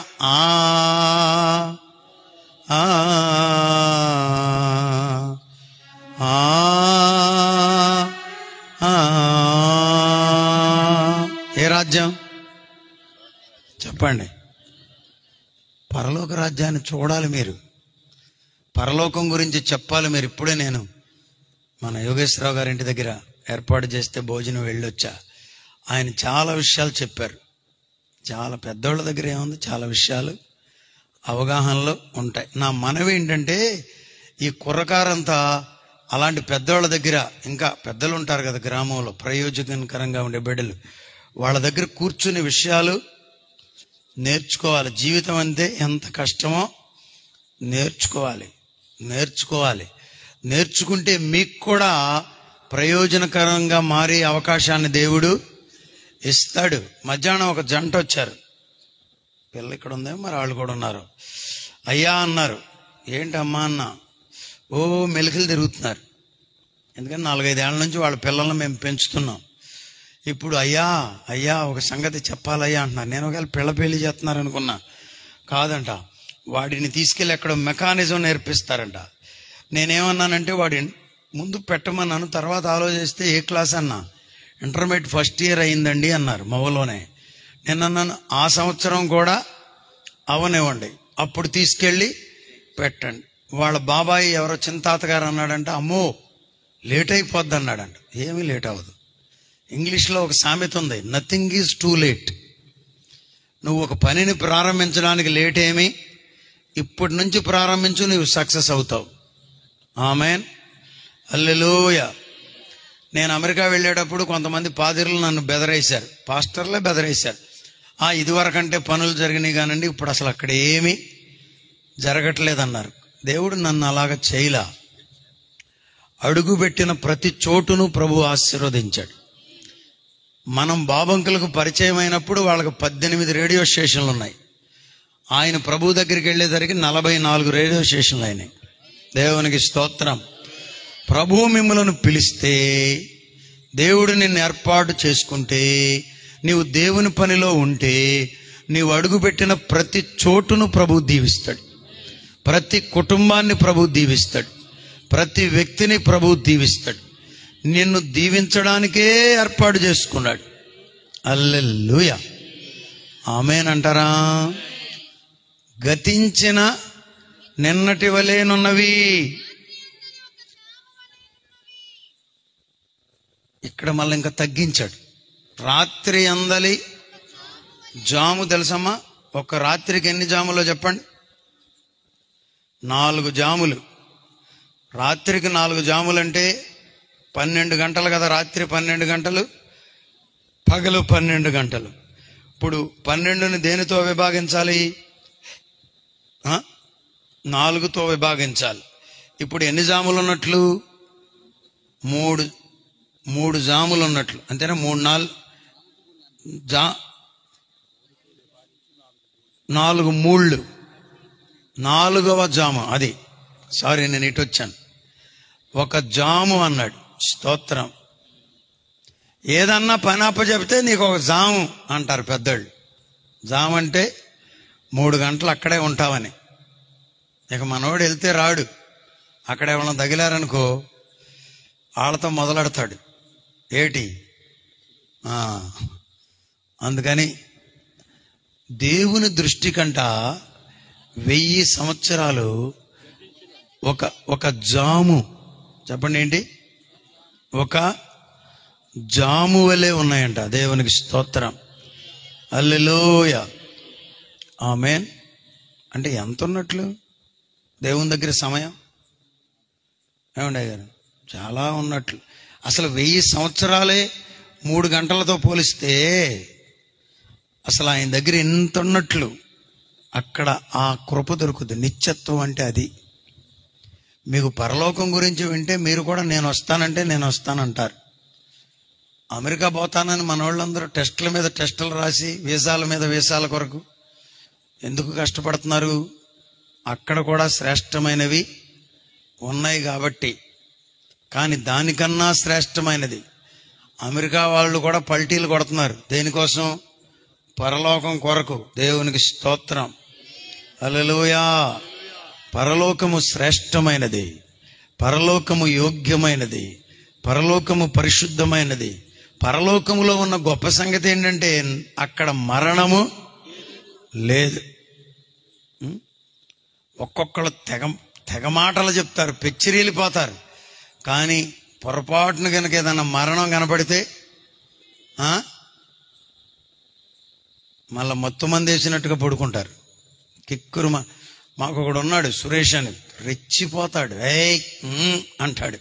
ఏ రాజ్యం చెప్పండి? పరలోక రాజ్యాన్ని చూడాలి మీరు, పరలోకం గురించి చెప్పాలి మీరు. ఇప్పుడే నేను మన యోగేశ్వరరావు గారి ఇంటి దగ్గర ఏర్పాటు చేస్తే భోజనం వెళ్ళొచ్చా. ఆయన చాలా విషయాలు చెప్పారు. చాలా పెద్దోళ్ళ దగ్గర ఏముంది, చాలా విషయాలు అవగాహనలో ఉంటాయి. నా మనవి ఏంటంటే, ఈ కుర్రకారంతా అలాంటి పెద్దోళ్ళ దగ్గర, ఇంకా పెద్దలు ఉంటారు కదా గ్రామంలో, ప్రయోజనకరంగా ఉండే బిడ్డలు, వాళ్ళ దగ్గర కూర్చుని విషయాలు నేర్చుకోవాలి. జీవితం అంతే ఎంత కష్టమో నేర్చుకోవాలి. నేర్చుకుంటే మీకు కూడా ప్రయోజనకరంగా మారే అవకాశాన్ని దేవుడు ఇస్తాడు. మధ్యాహ్నం ఒక జంట వచ్చారు. పిల్ల ఇక్కడ ఉందే, మరి వాళ్ళు కూడా ఉన్నారు. అయ్యా అన్నారు. ఏంటమ్మా అన్న? ఓ మెలికలు తిరుగుతున్నారు. ఎందుకంటే 4-5 ఏళ్ల నుంచి వాళ్ళ పిల్లల్ని మేము పెంచుతున్నాం. ఇప్పుడు అయ్యా అయ్యా ఒక సంగతి చెప్పాలయ్యా అంటున్నారు. నేను ఒకవేళ పిల్ల పెళ్లి చేస్తున్నారు అనుకున్నా. కాదంట, వాడిని తీసుకెళ్ళి ఎక్కడ మెకానిజం నేర్పిస్తారంట. నేనేమన్నానంటే వాడి ముందు పెట్టమన్నాను. తర్వాత ఆలోచిస్తే ఏ క్లాస్ అన్నా? ఇంటర్మీడియట్ ఫస్ట్ ఇయర్ అయిందండి అన్నారు మవలోనే. నేను అన్నాను ఆ సంవత్సరం కూడా అవనివ్వండి, అప్పుడు తీసుకెళ్ళి పెట్టండి. వాళ్ళ బాబాయి ఎవరో చిన్న తాతగారు అన్నాడంట, అమ్మో లేట్ అయిపోద్ది అన్నాడంట. ఏమీ లేట్ అవ్వదు. ఇంగ్లీష్లో ఒక సామెత ఉంది, నథింగ్ ఈజ్ టూ లేట్. నువ్వు ఒక పనిని ప్రారంభించడానికి లేట్ ఏమి, ఇప్పటి నుంచి ప్రారంభించు, నువ్వు సక్సెస్ అవుతావు. ఆమేన్, హల్లెలూయా. నేను అమెరికా వెళ్ళేటప్పుడు కొంతమంది పాదిరులు నన్ను బెదరేశారు, పాస్టర్లే బెదరేశారు. ఇదివరకంటే పనులు జరిగినాయి కానండి, ఇప్పుడు అసలు అక్కడ ఏమీ జరగట్లేదన్నారు. దేవుడు నన్ను అలాగ చేయలా. అడుగుపెట్టిన ప్రతి చోటును ప్రభు ఆశీర్వదించాడు. మనం బాబంకులకు పరిచయం అయినప్పుడు వాళ్ళకి 18 రేడియో స్టేషన్లు ఉన్నాయి. ఆయన ప్రభు దగ్గరికి వెళ్ళేసరికి 44 రేడియో స్టేషన్లు అయినాయి. దేవునికి స్తోత్రం. ప్రభు మిమ్మలను పిలిస్తే, దేవుడు నిన్ను ఏర్పాటు చేసుకుంటే, నీవు దేవుని పనిలో ఉంటే, నీవు అడుగుపెట్టిన ప్రతి చోటును ప్రభు దీవిస్తాడు. ప్రతి కుటుంబాన్ని ప్రభు దీవిస్తాడు. ప్రతి వ్యక్తిని ప్రభు దీవిస్తాడు. నిన్ను దీవించడానికే ఏర్పాటు చేసుకున్నాడు. హల్లెలూయా, ఆమేన్ అంటారా? గతించిన నిన్నటి వలెనున్నవి. ఇక్కడ మళ్ళీ ఇంకా తగ్గించాడు. రాత్రి అందలి జాము తెలుసమ్మా? ఒక రాత్రికి ఎన్ని జాములో చెప్పండి? 4 జాములు. రాత్రికి 4 జాములంటే 12 గంటలు కదా. రాత్రి 12 గంటలు, పగలు 12 గంటలు. ఇప్పుడు 12ని దేనితో విభాగించాలి? 4తో విభాగించాలి. ఇప్పుడు ఎన్ని జాములు ఉన్నట్లు? 3 జాములు ఉన్నట్లు. అంతేనా? 3 4 మూళ్ళు, 4వ జాము. అది సారీ, నేను ఇటు వచ్చాను. ఒక జాము అన్నాడు. స్తోత్రం. ఏదన్నా పని అప్పచెప్తే నీకు ఒక జాము అంటారు పెద్దోళ్ళు. జాము అంటే 3 గంటలు అక్కడే ఉంటావని. ఇక మనోడు వెళ్తే రాడు. అక్కడ ఎవరైనా తగిలారనుకో, వాళ్ళతో మొదలెడతాడు. ఏటి అందుకని దేవుని దృష్టి కంట 1000 సంవత్సరాలు ఒక జాము. చెప్పండి ఏంటి? ఒక జాము వలె ఉన్నాయంట. దేవునికి స్తోత్రం, హల్లెలూయా, ఆమేన్. అంటే ఎంత ఉన్నట్లు దేవుని దగ్గర సమయం? ఏమండి గారు? చాలా ఉన్నట్లు. అసలు 1000 సంవత్సరాలే 3 గంటలతో పోలిస్తే అసలు ఆయన దగ్గర ఎంత ఉన్నట్లు. అక్కడ ఆ కృప దొరుకుతుంది. నిత్యత్వం అంటే అది. మీకు పరలోకం గురించి వింటే మీరు కూడా నేను వస్తానంటే నేను వస్తానంటారు. అమెరికా పోతానని మన వాళ్ళందరూ టెస్టుల మీద టెస్టులు రాసి వీసాల మీద వీసాల కొరకు ఎందుకు కష్టపడుతున్నారు? అక్కడ కూడా శ్రేష్టమైనవి ఉన్నాయి కాబట్టి. కానీ దానికన్నా శ్రేష్టమైనది అమెరికా వాళ్ళు కూడా పల్టీలు కొడుతున్నారు. దేనికోసం? పరలోకం కొరకు. దేవునికి స్తోత్రం, హల్లెలూయా. పరలోకము శ్రేష్టమైనది, పరలోకము యోగ్యమైనది, పరలోకము పరిశుద్ధమైనది. పరలోకములో ఉన్న గొప్ప సంగతి ఏంటంటే అక్కడ మరణము లేదు. ఒక్కొక్కళ్ళు తెగ మాటలు చెప్తారు, పెచ్చిరీలిపోతారు. కానీ పొరపాటున కనుక ఏదన్నా మరణం కనపడితే మళ్ళా మొత్తం మంది వేసినట్టుగా పడుకుంటారు. కిక్కురు. మాకు ఒకడు ఉన్నాడు, సురేష్ అని, రెచ్చిపోతాడు. అంటాడు.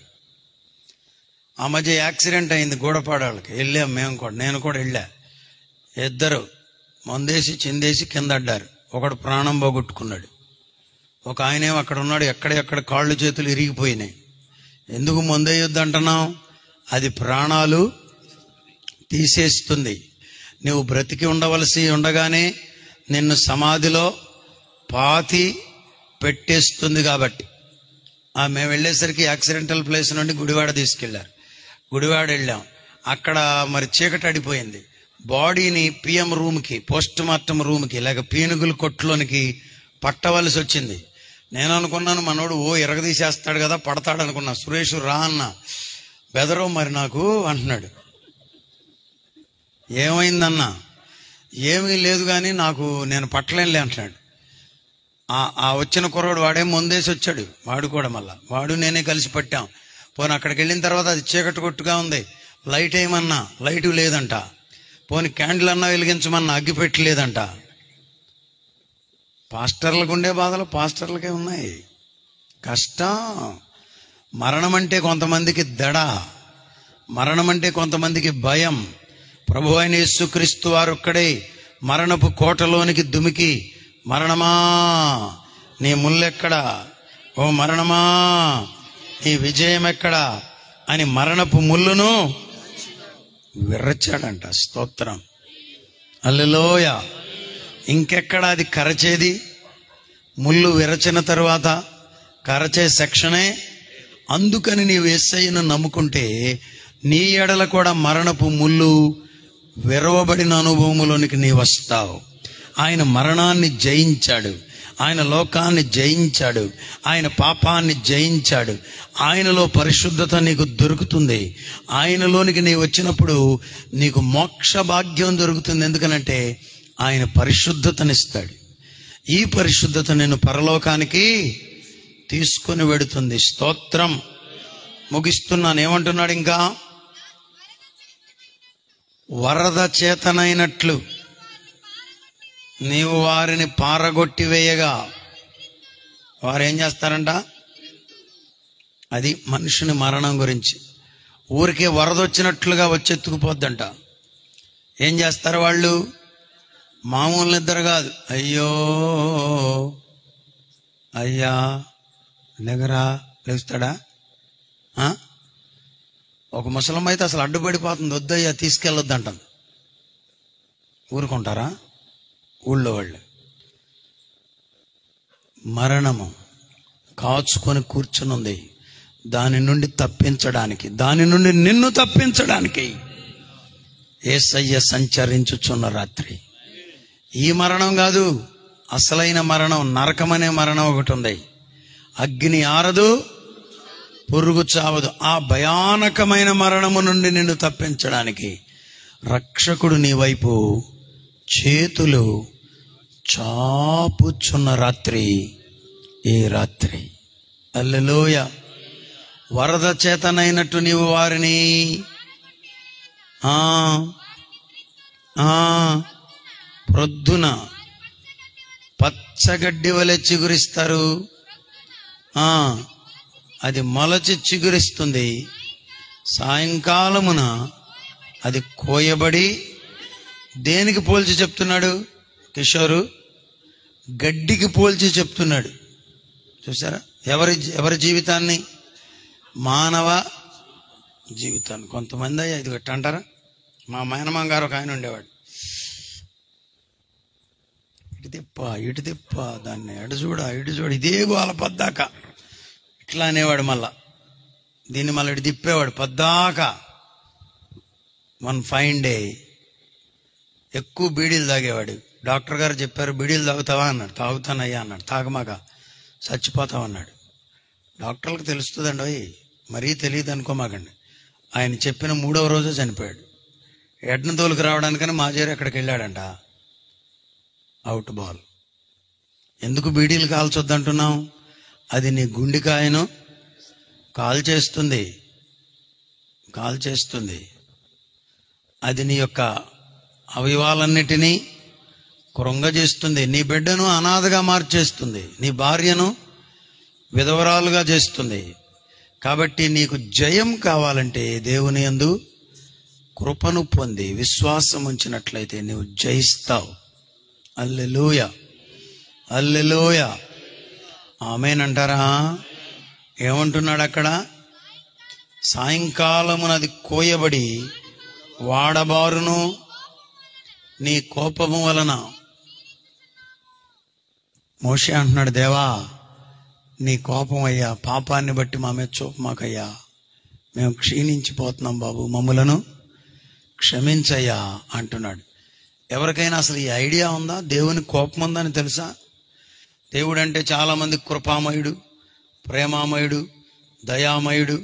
ఆ మధ్య యాక్సిడెంట్ అయింది గూడపాడ వాళ్ళకి. వెళ్ళాం మేము కూడా, నేను కూడా వెళ్ళా. 2 మందేసి చిందేసి కింద అడ్డారు. ఒకడు ప్రాణం పోగొట్టుకున్నాడు. ఒక ఆయనేమో అక్కడ ఉన్నాడు, ఎక్కడెక్కడ కాళ్ళు చేతులు ఇరిగిపోయినాయి. ఎందుకు మందేయొద్దు అంటున్నాం? అది ప్రాణాలు తీసేస్తుంది. నువ్వు బ్రతికి ఉండవలసి ఉండగానే నిన్ను సమాధిలో పాతి పెట్టేస్తుంది. కాబట్టి మేము వెళ్ళేసరికి యాక్సిడెంటల్ ప్లేస్ నుండి గుడివాడ తీసుకెళ్లారు. గుడివాడ వెళ్ళాం. అక్కడ మరి చీకటి అడిపోయింది. బాడీని పిఎం రూమ్కి, పోస్ట్ మార్టం రూమ్కి, లేక పీనుగుల కొట్టులోనికి పట్టవలసి వచ్చింది. నేను అనుకున్నాను మనోడు ఎరగదీసేస్తాడు కదా, పడతాడు అనుకున్నా. సురేష్ రా అన్న, బెదరో మరి నాకు అంటున్నాడు. ఏమైందన్నా? ఏమీ లేదు కానీ నేను పట్టలేనులే అంటున్నాడు. ఆ వచ్చిన కుర్రాడు వాడేం ముందేసి వచ్చాడు. వాడు కూడా వాడు నేనే కలిసి పట్టాం. పోనీ అక్కడికి వెళ్ళిన తర్వాత అది చీకటి కొట్టుగా ఉంది. లైట్ ఏమన్నా లైటు లేదంట. పోనీ క్యాండిల్ అన్నా వెలిగించమన్నా అగ్గిపెట్టి లేదంట. పాస్టర్లకు ఉండే బాధలు పాస్టర్లకే ఉన్నాయి. కష్టం. మరణం అంటే కొంతమందికి దడ, మరణం అంటే కొంతమందికి భయం. ప్రభు అయిన యేసుక్రీస్తు వారు ఒక్కడే మరణపు కోటలోనికి దుమికి, మరణమా నీ ముల్లెక్కడా, ఓ మరణమా నీ విజయం ఎక్కడా అని మరణపు ముల్లును విర్రచ్చాడంట. స్తోత్రం, హల్లెలూయా. ఇంకెక్కడ అది కరచేది? ముళ్ళు విరచిన తరువాత కరచే సెక్షనే. అందుకని నీవు యేసయ్యను నమ్ముకుంటే నీ ఎడల కూడా మరణపు ముళ్ళు విరవబడిన అనుభవములోనికి నీ వస్తావు. ఆయన మరణాన్ని జయించాడు, ఆయన లోకాన్ని జయించాడు, ఆయన పాపాన్ని జయించాడు. ఆయనలో పరిశుద్ధత నీకు దొరుకుతుంది. ఆయనలోనికి నీవు వచ్చినప్పుడు నీకు మోక్ష భాగ్యం దొరుకుతుంది. ఎందుకనంటే ఆయన పరిశుద్ధతనిస్తాడు. ఈ పరిశుద్ధత నేను పరలోకానికి తీసుకొని వెడుతుంది. స్తోత్రం. ముగిస్తున్నాను. ఏమంటున్నాడు ఇంకా? వరద చేతనైనట్లు నీవు వారిని పారగొట్టి వేయగా వారు ఏం చేస్తారంట? అది మనుషుని మరణం గురించి. ఊరికే వరదొచ్చినట్లుగా వచ్చెత్తుకుపోద్దంట. ఏం చేస్తారు వాళ్ళు? మామూలు నిద్ర కాదు. అయ్యో అయ్యా లేగరా, లేస్తాడా? ఒక ముసలమ్మ అయితే అసలు అడ్డుపడిపోతుంది. వద్దయ్యా తీసుకెళ్ళొద్దు అంటుంది. ఊరుకుంటారా ఊళ్ళో వాళ్ళు? మరణము కాచుకొని కూర్చునుంది. దాని నుండి తప్పించడానికి, దాని నుండి నిన్ను తప్పించడానికి యేసయ్య సంచరించుచున్న రాత్రి. ఈ మరణం కాదు, అసలైన మరణం, నరకమనే మరణం ఒకటి ఉంది. అగ్ని ఆరదు, పురుగు చావదు. ఆ భయానకమైన మరణము నుండి నిన్ను తప్పించడానికి రక్షకుడు నీ వైపు చేతులు చాపుచున్న రాత్రి ఈ రాత్రి. హల్లెలూయా. వరద చేతనైనట్టు నీవు వారిని ప్రొద్దున పచ్చగడ్డి వలె చిగురిస్తారు. అది మొలచి చిగురిస్తుంది. సాయంకాలమున అది కోయబడి, దేనికి పోల్చి చెప్తున్నాడు కిషోరు? గడ్డికి పోల్చి చెప్తున్నాడు. చూసారా? ఎవరి జీవితాన్ని? మానవ జీవితాన్ని. కొంతమంది ఇది ఎట్ట అంటారా? మా మేనమామ గారు ఒక ఆయన ఉండేవాడు. ఇటు తిప్ప దాన్ని, అటు చూడ ఇటు చూడ, ఇదే గోల పద్దాక ఇట్లా అనేవాడు. మళ్ళా దీన్ని మళ్ళీ ఇటు తిప్పేవాడు పద్దాక. వన్ ఫైన్ డే ఎక్కువ బీడీలు తాగేవాడు. డాక్టర్ గారు చెప్పారు, బీడీలు తాగుతావా అన్నాడు. తాగుతానయ్యా అన్నాడు. తాగమాక చచ్చిపోతావన్నాడు. డాక్టర్లకు తెలుస్తుందండి, అవి మరీ తెలియదు అనుకోమాకండి. ఆయన చెప్పిన 3వ రోజు చనిపోయాడు. ఎడ్న తోలుకు రావడానికని మాజేరు ఎక్కడికి వెళ్ళాడంట. Out ball. ఎందుకు బీడీలు కాల్చొద్దంటున్నాం? అది నీ గుండెకాయను కాల్చేస్తుంది. అది నీ యొక్క అవయవాలన్నిటినీ కృంగజేస్తుంది. నీ బిడ్డను అనాథగా మార్చేస్తుంది. నీ భార్యను విధవరాలుగా చేస్తుంది. కాబట్టి నీకు జయం కావాలంటే దేవుని యందు కృపను పొంది విశ్వాసం ఉంచినట్లయితే నువ్వు జయిస్తావు. హల్లెలూయా, హల్లెలూయా. ఆమేన్ అంటారా? ఏమంటున్నాడు అక్కడ? సాయంకాలమునది కోయబడి వాడబారును నీ కోపము వలన. మోషే అంటున్నాడు, దేవా నీ కోపం అయ్యా, పాపాన్ని బట్టి మా మీద చూపు మాకయ్యా, మేము క్షీణించిపోతున్నాం బాబు, మమ్ములను క్షమించయ్యా అంటున్నాడు. ఎవరికైనా అసలు ఈ ఐడియా ఉందా? దేవుని కోపం ఉందని తెలుసా? దేవుడు అంటే చాలా మంది కృపామయుడు, ప్రేమామయుడు, దయామయుడు,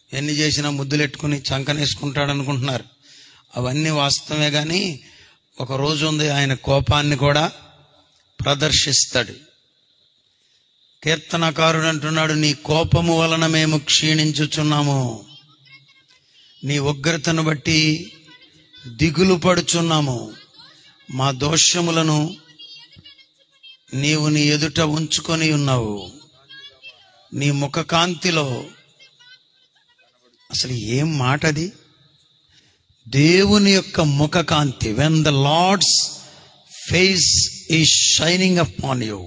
ఎన్ని చేసినా ముద్దులెట్టుకుని చంకనేసుకుంటాడు అనుకుంటున్నారు. అవన్నీ వాస్తవమే, కానీ ఒక రోజు ఉంది ఆయన కోపాన్ని కూడా ప్రదర్శిస్తాడు. కీర్తనకారుడు అంటున్నాడు, నీ కోపము వలన మేము క్షీణించుచున్నాము, నీ ఉగ్రతను బట్టి దిగులు పడుచున్నాము, మా దోషములను నీవు నీ ఎదుట ఉంచుకొని ఉన్నావు, నీ ముఖ కాంతిలో. అసలు ఏం మాట అది? దేవుని యొక్క ముఖ కాంతి. When the lord's face is shining upon you,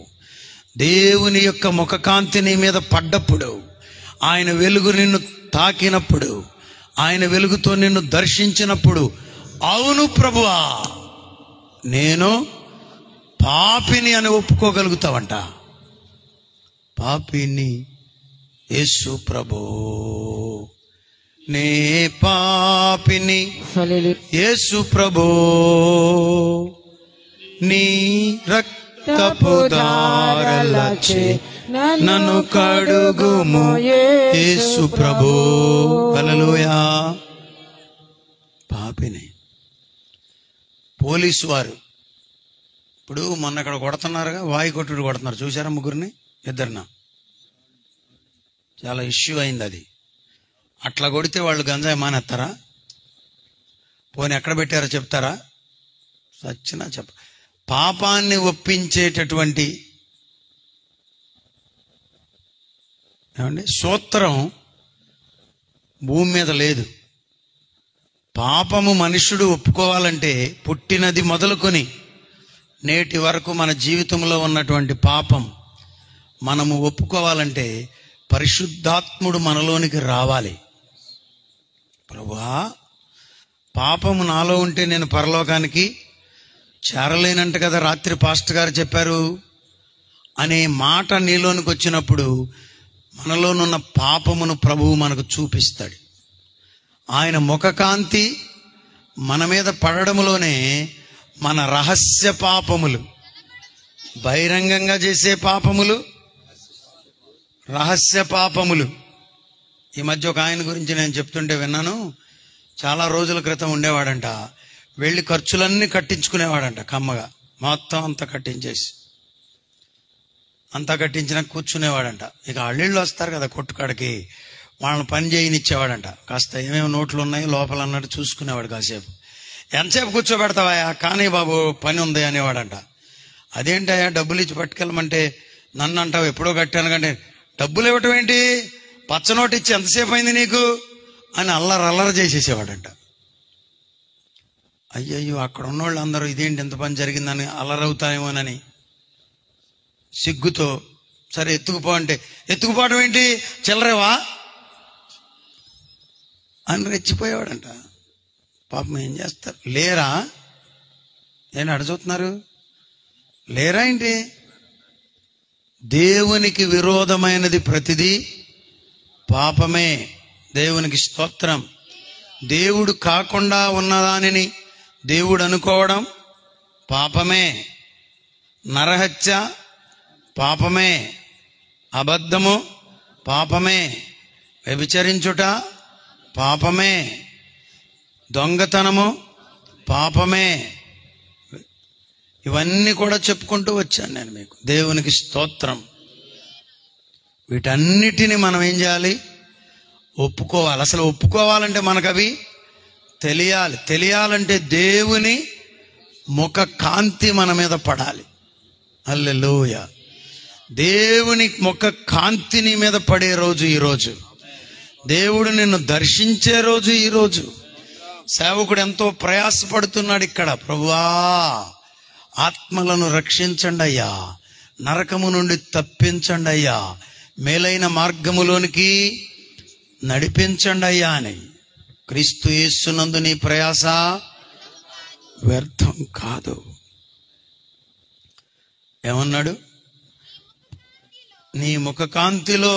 దేవుని యొక్క ముఖ కాంతి నీ మీద పడ్డప్పుడు, ఆయన వెలుగు నిన్ను తాకినప్పుడు, ఆయన వెలుగుతో నిన్ను దర్శించినప్పుడు, అవును ప్రభువా నేను పాపిని అని ఒప్పుకోగలుగుతావంట. పాపిని యేసు ప్రభు, నే పాపిని యేసు ప్రభు, నీ రక్తపు ధారలచే నన్ను కడుగుము యేసు ప్రభు. హల్లెలూయా. పాపిని. పోలీసు వారు ఇప్పుడు మొన్న ఇక్కడ కొడుతున్నారుగా, వాయి కొట్టుడు కొడుతున్నారు, చూసారా? ముగ్గురిని, ఇద్దరిన. చాలా ఇష్యూ అయింది అది. అట్లా కొడితే వాళ్ళు గంజాయి మానేస్తారా? పోనీ ఎక్కడ పెట్టారో చెప్తారా? సచ్చినా చెప్ప. పాపాన్ని ఒప్పించేటటువంటి ఏమండి సూత్రం భూమి మీద లేదు. పాపము మనుష్యుడు ఒప్పుకోవాలంటే పుట్టినది మొదలుకొని నేటి వరకు మన జీవితంలో ఉన్నటువంటి పాపం మనము ఒప్పుకోవాలంటే పరిశుద్ధాత్ముడు మనలోనికి రావాలి. ప్రభువా, పాపము నాలో ఉంటే నేను పరలోకానికి చేరలేనంట కదా రాత్రి పాస్టర్ గారు చెప్పారు అనే మాట నీలోనికి వచ్చినప్పుడు మనలోనున్న పాపమును ప్రభువు మనకు చూపిస్తాడు. ఆయన ముఖకాంతి మన మీద పడడంలోనే మన రహస్య పాపములు, బహిరంగంగా చేసే పాపములు, రహస్య పాపములు. ఈ మధ్య ఒక ఆయన గురించి నేను చెప్తుంటే విన్నాను. చాలా రోజుల క్రితం ఉండేవాడంట, వెళ్ళి ఖర్చులన్నీ కట్టించుకునేవాడంట కమ్మగా, మొత్తం అంతా కట్టించేసి, అంతా కట్టించినా కూర్చునేవాడంట. ఇక అళ్ళిళ్ళు వస్తారు కదా కొట్టుకాడికి, వాళ్ళని పని చేయనిచ్చేవాడంట. కాస్త ఏమేమి నోట్లు ఉన్నాయి లోపల అన్నట్టు చూసుకునేవాడు. కాసేపు ఎంతసేపు కూర్చోబెడతావా, కానీ బాబు పని ఉంది అనేవాడంట. అదేంటయ్యా డబ్బులు ఇచ్చి పట్టుకెళ్ళమంటే, నన్ను అంటావు ఎప్పుడో కట్టాను కంటే డబ్బులు ఇవ్వటం ఏంటి, పచ్చనోటు ఇచ్చి ఎంతసేపు అయింది నీకు అని అల్లరి చేసేసేవాడంట. అయ్యయ్యో అక్కడ ఉన్నోళ్ళు అందరూ ఇదేంటి ఎంత పని జరిగిందని అల్లరవుతాయేమోనని సిగ్గుతో, సరే ఎత్తుకుపో అంటే, ఎత్తుకుపోవడం ఏంటి చిల్లరేవా అని రెచ్చిపోయేవాడంట. పాపం ఏం చేస్తారు, లేరా నేను అడుగుతున్నారు, లేరా ఏంటి? దేవునికి విరోధమైనది ప్రతిదీ పాపమే. దేవునికి స్తోత్రం. దేవుడు కాకుండా ఉన్నదానిని దేవుడు అనుకోవడం పాపమే. నరహత్య పాపమే, అబద్ధము పాపమే, వ్యభిచరించుట పాపమే, దొంగతనము పాపమే. ఇవన్నీ కూడా చెప్పుకుంటూ వచ్చాను నేను మీకు. దేవునికి స్తోత్రం. వీటన్నిటిని మనం ఏం చేయాలి? ఒప్పుకోవాలి. అసలు ఒప్పుకోవాలంటే మనకు అవి తెలియాలి. తెలియాలంటే దేవుని ముఖ కాంతి మన మీద పడాలి. హల్లెలూయా. దేవుని ముఖ కాంతి నీ మీద పడే రోజు ఈరోజు. దేవుడు నిన్ను దర్శించే రోజు ఈరోజు. సేవకుడు ఎంతో ప్రయాసపడుతున్నాడు ఇక్కడ. ప్రభువా, ఆత్మలను రక్షించండి అయ్యా, నరకము నుండి తప్పించండి అయ్యా, మేలైన మార్గములోనికి నడిపించండి అయ్యా అని. క్రీస్తు యేసునందు నీ ప్రయాస వ్యర్థం కాదు. ఏమన్నాడు? నీ ముఖకాంతిలో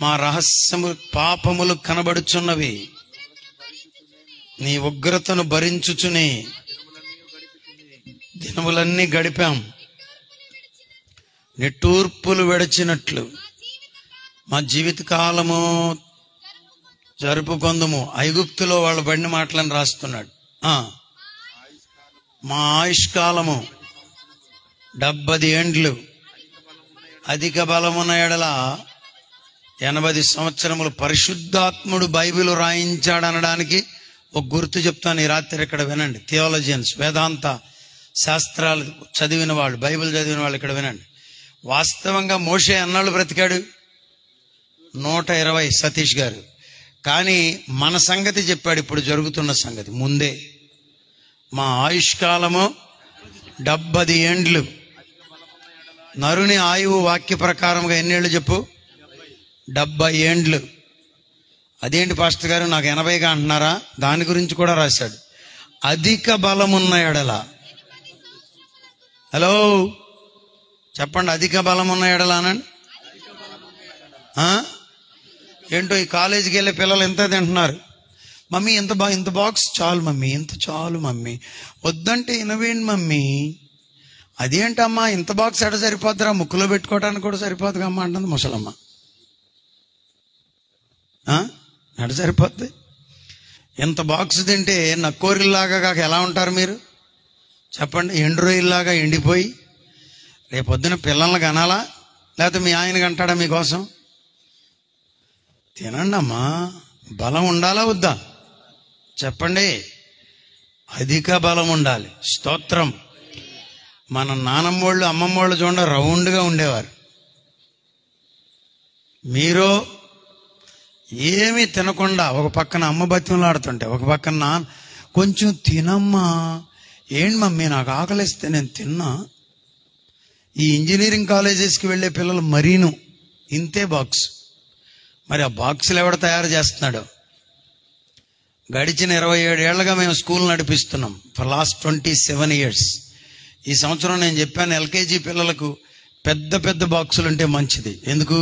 మా రహస్యము పాపములు కనబడుచున్నవి, నీ ఉగ్రతను భరించుచుని దినములన్నీ గడిపాం. నిట్టూర్పులు విడచినట్లు మా జీవిత కాలము జరుపుకొందుము. ఐగుప్తులో వాళ్ళు పడిన మాటలను రాస్తున్నాడు. మా ఆయుష్కాలము 70 ఏండ్లు, అధిక బలమున్న ఎడల 80 సంవత్సరములు. పరిశుద్ధాత్ముడు బైబిల్ రాయించాడు అనడానికి ఒక గుర్తు చెప్తాను. ఈ రాత్రి ఇక్కడ వినండి. థియాలజియన్స్, వేదాంత శాస్త్రాలు చదివిన వాళ్ళు, బైబిల్ చదివిన వాళ్ళు ఇక్కడ వినండి. వాస్తవంగా మోషే అన్నాళ్ళు బ్రతికాడు? 120. సతీష్ గారు. కానీ మన సంగతి చెప్పాడు, ఇప్పుడు జరుగుతున్న సంగతి ముందే. మా ఆయుష్కాలము 70 ఏండ్లు. నరుని ఆయువు వాక్య ప్రకారంగా ఎన్నేళ్ళు చెప్పు? 70 ఏండ్లు. అదేంటి పాస్టర్ గారు నాకు 80గా అంటున్నారా? దాని గురించి కూడా రాశాడు. అధిక బలమున్న ఎడల. హలో చెప్పండి, అధిక బలమున్న ఎడల అనండి. ఏంటో ఈ కాలేజీకి వెళ్ళే పిల్లలు ఎంత తింటున్నారు? మమ్మీ ఇంత బాక్స్ చాలు మమ్మీ, ఇంత చాలు మమ్మీ. వద్దంటే ఇనవేంటి మమ్మీ. అదేంటమ్మా ఇంత బాక్స్ ఎడ సరిపోద్దురా, ముక్కులో పెట్టుకోవడానికి కూడా సరిపోదుగా అమ్మా అంటుంది ముసలమ్మ. ఎడ సరిపోద్ది? ఇంత బాక్స్ తింటే నక్కోరిల్లాగా కాక ఎలా ఉంటారు మీరు చెప్పండి? ఎండు రొయ్యల్లాగా ఎండిపోయి రేపొద్దున పిల్లల్ని కనాలా, లేకపోతే మీ ఆయనకి అంటాడా మీకోసం? తినండి అమ్మా. బలం ఉండాలా వద్దా చెప్పండి? అధిక బలం ఉండాలి. స్తోత్రం. మన నానమ్మోళ్ళు అమ్మమ్మోళ్ళు చూడండి రౌండ్గా ఉండేవారు. మీరు ఏమీ తినకుండా ఒక పక్కన అమ్మ బతిమలాడుతుంటే ఒక పక్కన నాన్న కొంచెం తినమ్మా. ఏంటి మమ్మీ నాకు ఆకలిస్తే నేను తిన్నా. ఈ ఇంజనీరింగ్ కాలేజెస్కి వెళ్ళే పిల్లలు మరీను ఇంతే బాక్స్. మరి ఆ బాక్సులు ఎవడ తయారు చేస్తున్నాడు? గడిచిన 27 ఏళ్లుగా మేము స్కూల్ నడిపిస్తున్నాం. For last 27 years. ఈ సంవత్సరం నేను చెప్పాను ఎల్కేజీ పిల్లలకు పెద్ద పెద్ద బాక్సులు ఉంటే మంచిది. ఎందుకు?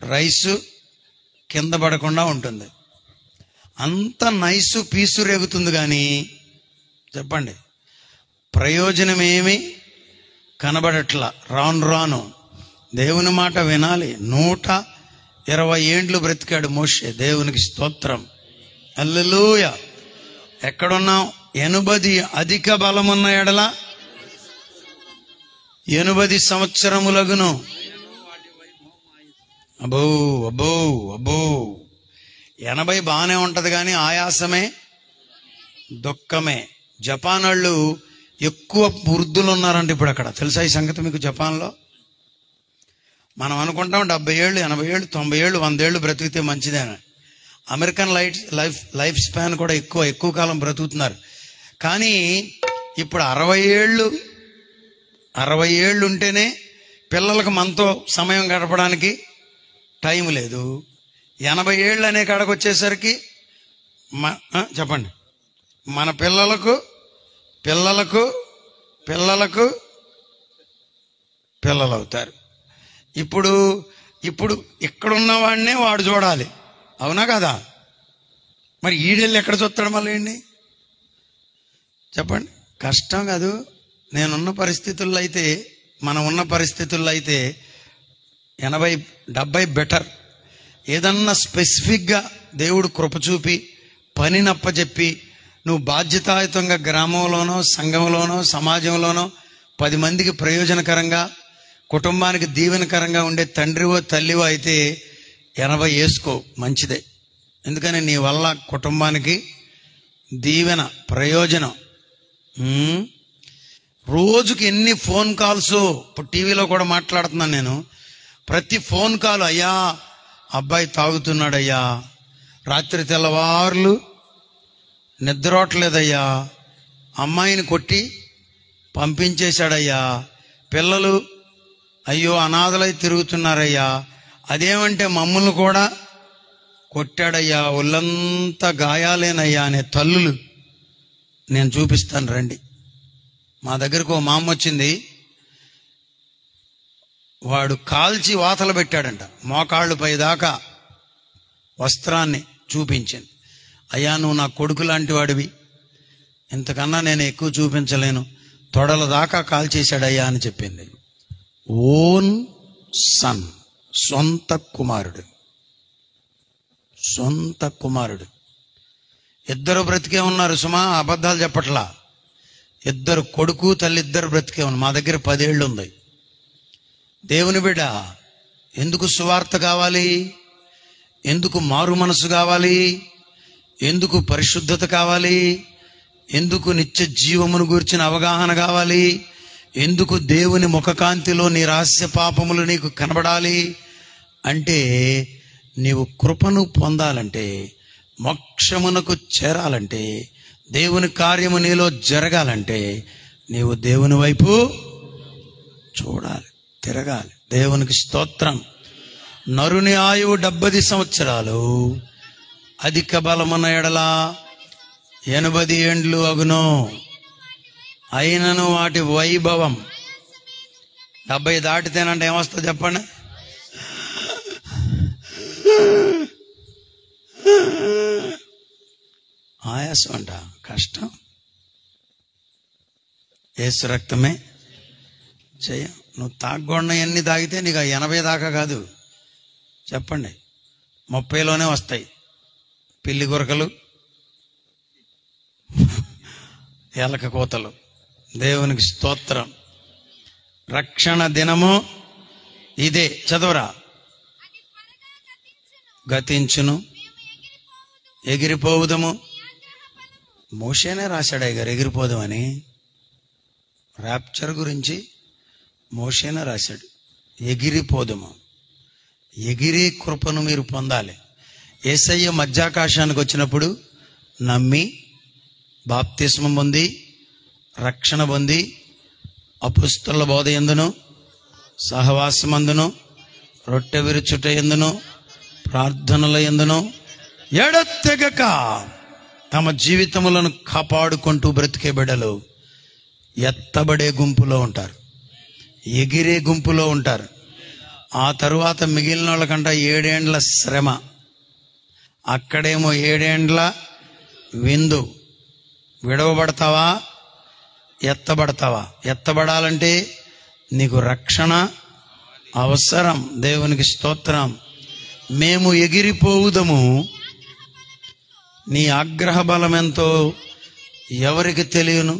రైసు కింద పడకుండా ఉంటుంది. అంత నైసు పీసు రేగుతుంది కానీ చెప్పండి ప్రయోజనం ఏమి కనబడట్లా. రాను దేవుని మాట వినాలి. 120 ఏండ్లు బ్రతికాడు మోషే. దేవునికి స్తోత్రం. హల్లెలూయా. ఎక్కడున్నాం? 80 అధిక బలమున్న ఎడల 80 సంవత్సరములగును. అబ్బో అబ్బో అబ్బో. 80 బాగానే ఉంటది కానీ ఆయాసమే దుఃఖమే. జపాన్ వాళ్ళు ఎక్కువ వృద్ధులు ఉన్నారంటే ఇప్పుడు అక్కడ. తెలుసా ఈ సంగతి మీకు? జపాన్లో మనం అనుకుంటాం 70 ఏళ్ళు 80 ఏళ్ళు 90 ఏళ్ళు 100 ఏళ్ళు బ్రతికితే మంచిదేనా. అమెరికన్ లైఫ్ స్పాన్ కూడా ఎక్కువ కాలం బ్రతుకుతున్నారు. కానీ ఇప్పుడు 60 ఏళ్ళు ఉంటేనే పిల్లలకు మనతో సమయం గడపడానికి టైం లేదు. 80 ఏళ్ళు అనే కాడకు వచ్చేసరికి చెప్పండి మన పిల్లలకు పిల్లలు అవుతారు. ఇప్పుడు ఇక్కడున్న వాడినే వాడు చూడాలి. అవునా కదా? మరి ఈడెళ్ళి ఎక్కడ చూస్తాడు మళ్ళీ ఏంటి చెప్పండి? కష్టం కాదు. నేనున్న పరిస్థితుల్లో అయితే, మనం ఉన్న పరిస్థితుల్లో అయితే 80-70 బెటర్. ఏదన్నా స్పెసిఫిక్గా దేవుడు కృప చూపి పనినప్పచెప్పి నువ్వు బాధ్యతాయుతంగా గ్రామంలోనో సంఘంలోనో సమాజంలోనో 10 మందికి ప్రయోజనకరంగా కుటుంబానికి దీవెనకరంగా ఉండే తండ్రివో తల్లివో అయితే 80 వేసుకో, మంచిదే. ఎందుకని నీ వల్ల కుటుంబానికి దీవెన ప్రయోజనం. రోజుకి ఎన్ని ఫోన్ కాల్స్. ఇప్పుడు టీవీలో కూడా మాట్లాడుతున్నాను నేను. ప్రతి ఫోన్ కాల్, అయ్యా అబ్బాయి తాగుతున్నాడయ్యా, రాత్రి తెల్లవార్లు నిద్రవట్లేదయ్యా, అమ్మాయిని కొట్టి పంపించేశాడయ్యా, పిల్లలు అయ్యో అనాథలై తిరుగుతున్నారయ్యా. అదేమంటే మమ్మల్ని కూడా కొట్టాడయ్యా, ఒళ్ళంతా గాయాలేనయ్యా అనే తల్లులు నేను చూపిస్తాను రండి. మా దగ్గరకు ఓ మామ వచ్చింది. వాడు కాల్చి వాతలు పెట్టాడంట, మోకాళ్ళు పై దాకా వస్త్రాన్ని చూపించింది. అయ్యా, నువ్వు నా కొడుకు లాంటి వాడివి, ఇంతకన్నా నేను ఎక్కువ చూపించలేను, తొడల దాకా కాల్చేశాడయ్యా అని చెప్పింది. ఓన్ సన్, సొంత కుమారుడు, సొంత కుమారుడు. ఇద్దరు బ్రతికే ఉన్నారు సుమా, అబద్ధాలు చెప్పట్లా. ఇద్దరు కొడుకు తల్లి ఇద్దరు బ్రతికే ఉన్నారు. మా దగ్గర 10 ఏళ్ళు ఉంది. దేవుని బిడ్డ, ఎందుకు సువార్త కావాలి? ఎందుకు మారు మనసు కావాలి? ఎందుకు పరిశుద్ధత కావాలి? ఎందుకు నిత్య జీవమును గూర్చిన అవగాహన కావాలి? ఎందుకు దేవుని ముఖకాంతిలో నీ రహస్య పాపములు నీకు కనబడాలి అంటే, నీవు కృపను పొందాలంటే, మోక్షమునకు చేరాలంటే, దేవుని కార్యము నీలో జరగాలంటే, నీవు దేవుని వైపు చూడాలి, తిరగాలి. దేవునికి స్తోత్రం. నరుని ఆయువు 70 సంవత్సరాలు, అధిక బలమున్న ఎడల 80 ఏండ్లు అగును. అయినను వాటి వైభవం 70 దాటితేనంటే ఏమొస్తుంది చెప్పండి? ఆయాసం అంట, కష్టం. యేసు రక్తమే జయం. నువ్వు తాగకూడని అన్ని తాగితే నీకు 80 దాకా కాదు చెప్పండి, 30లోనే వస్తాయి. పిల్లి గురకలు, ఎలక కోతలు. దేవునికి స్తోత్రం. రక్షణ దినము ఇదే. చదవరా. గతించును, ఎగిరిపోవుదము. మోషేనే రాశాడు అయ్యారు ఎగిరిపోదామని. ర్యాప్చర్ గురించి మోషేనే రాశాడు, ఎగిరిపోదము. ఎగిరే కృపను మీరు పొందాలి. యేసయ్య మధ్యాకాశానికి వచ్చినప్పుడు నమ్మి బాప్తిస్మం పొంది రక్షణ పొంది అపుస్తల బోధ యందును సహవాసమందును రొట్టె విరుచుట యందును ప్రార్థనల యందును ఎడతెగక తమ జీవితములను కాపాడుకుంటూ బ్రతికే బిడ్డలు ఎత్తబడే గుంపులో ఉంటారు, ఎగిరే గుంపులో ఉంటారు. ఆ తరువాత మిగిలిన వాళ్ళకంట 7 ఏండ్ల శ్రమ, అక్కడేమో 7 ఏండ్ల విందు. విడవబడతావా, ఎత్తబడతావా? ఎత్తబడాలంటే నీకు రక్షణ అవసరం. దేవునికి స్తోత్రం. మేము ఎగిరిపోవుదము, నీ ఆగ్రహ బలం ఎంతో ఎవరికి తెలియను.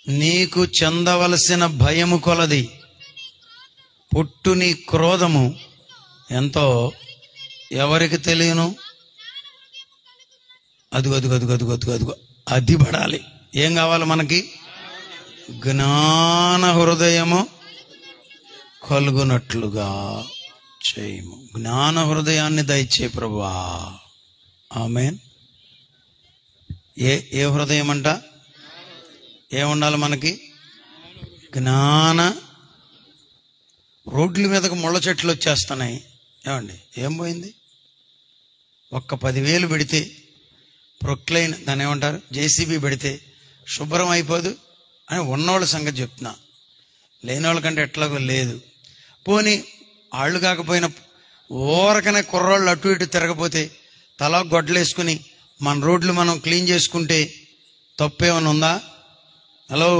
నీకు చెందవలసిన భయము కొలది, పుట్టు నీ క్రోధము ఎంతో ఎవరికి తెలియను. అదుగో అది పడాలి. ఏం కావాలి మనకి? జ్ఞాన హృదయము కలుగునట్లుగా చేయము. జ్ఞాన హృదయాన్ని దయచే ప్రభువా. ఆమేన్. ఏ హృదయం అంట? ఏముండాలి మనకి? జ్ఞాన. రోడ్ల మీదకు ముళ్ళ చెట్లు వచ్చేస్తున్నాయి. ఏమండి, ఏం పోయింది? ఒక్క 10,000 పెడితే, ప్రొక్లైన్ దాన్ని ఏమంటారు, జేసీబీ పెడితే శుభ్రం అయిపోదు అని ఉన్నోళ్ళ సంగతి చెప్తున్నా. లేని వాళ్ళకంటే ఎట్లాగో లేదు. పోనీ ఆళ్ళు కాకపోయినా ఓరకనే కుర్రోళ్ళు అటు ఇటు తిరగపోతే తలా గొడ్డలేసుకుని మన రోడ్లు మనం క్లీన్ చేసుకుంటే తప్పేమన్నా ఉందా? హలో,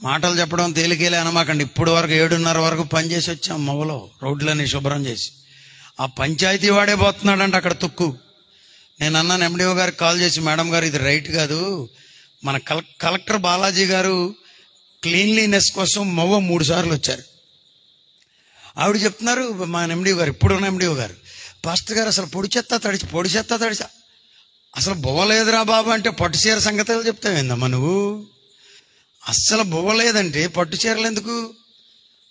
మాటలు చెప్పడం తేలికేలే అనమాకండి. ఇప్పుడు వరకు 7:30 వరకు పనిచేసి వచ్చాం మొగలో, రోడ్లన్నీ శుభ్రం చేసి. ఆ పంచాయతీ వాడే పోతున్నాడంట అక్కడ తుక్కు. నేను అన్నాను ఎండిఓ గారికి కాల్ చేసి, మేడం గారు ఇది రైట్ కాదు, మన కలెక్టర్ బాలాజీ గారు క్లీన్లీనెస్ కోసం 3 సార్లు వచ్చారు. ఆవిడ చెప్తున్నారు, మా ఎండిఓ గారు, ఇప్పుడున్న ఎండిఓ గారు, పాస్టర్ గారు అసలు పొడి చెత్త తడిచి అసలు బొవ్వలేదురా బాబు అంటే పట్టు చీర సంగతులు చెప్తావేందమ్మా నువ్వు? అస్సలు బొవ్వలేదంటే పట్టు చీరలు ఎందుకు?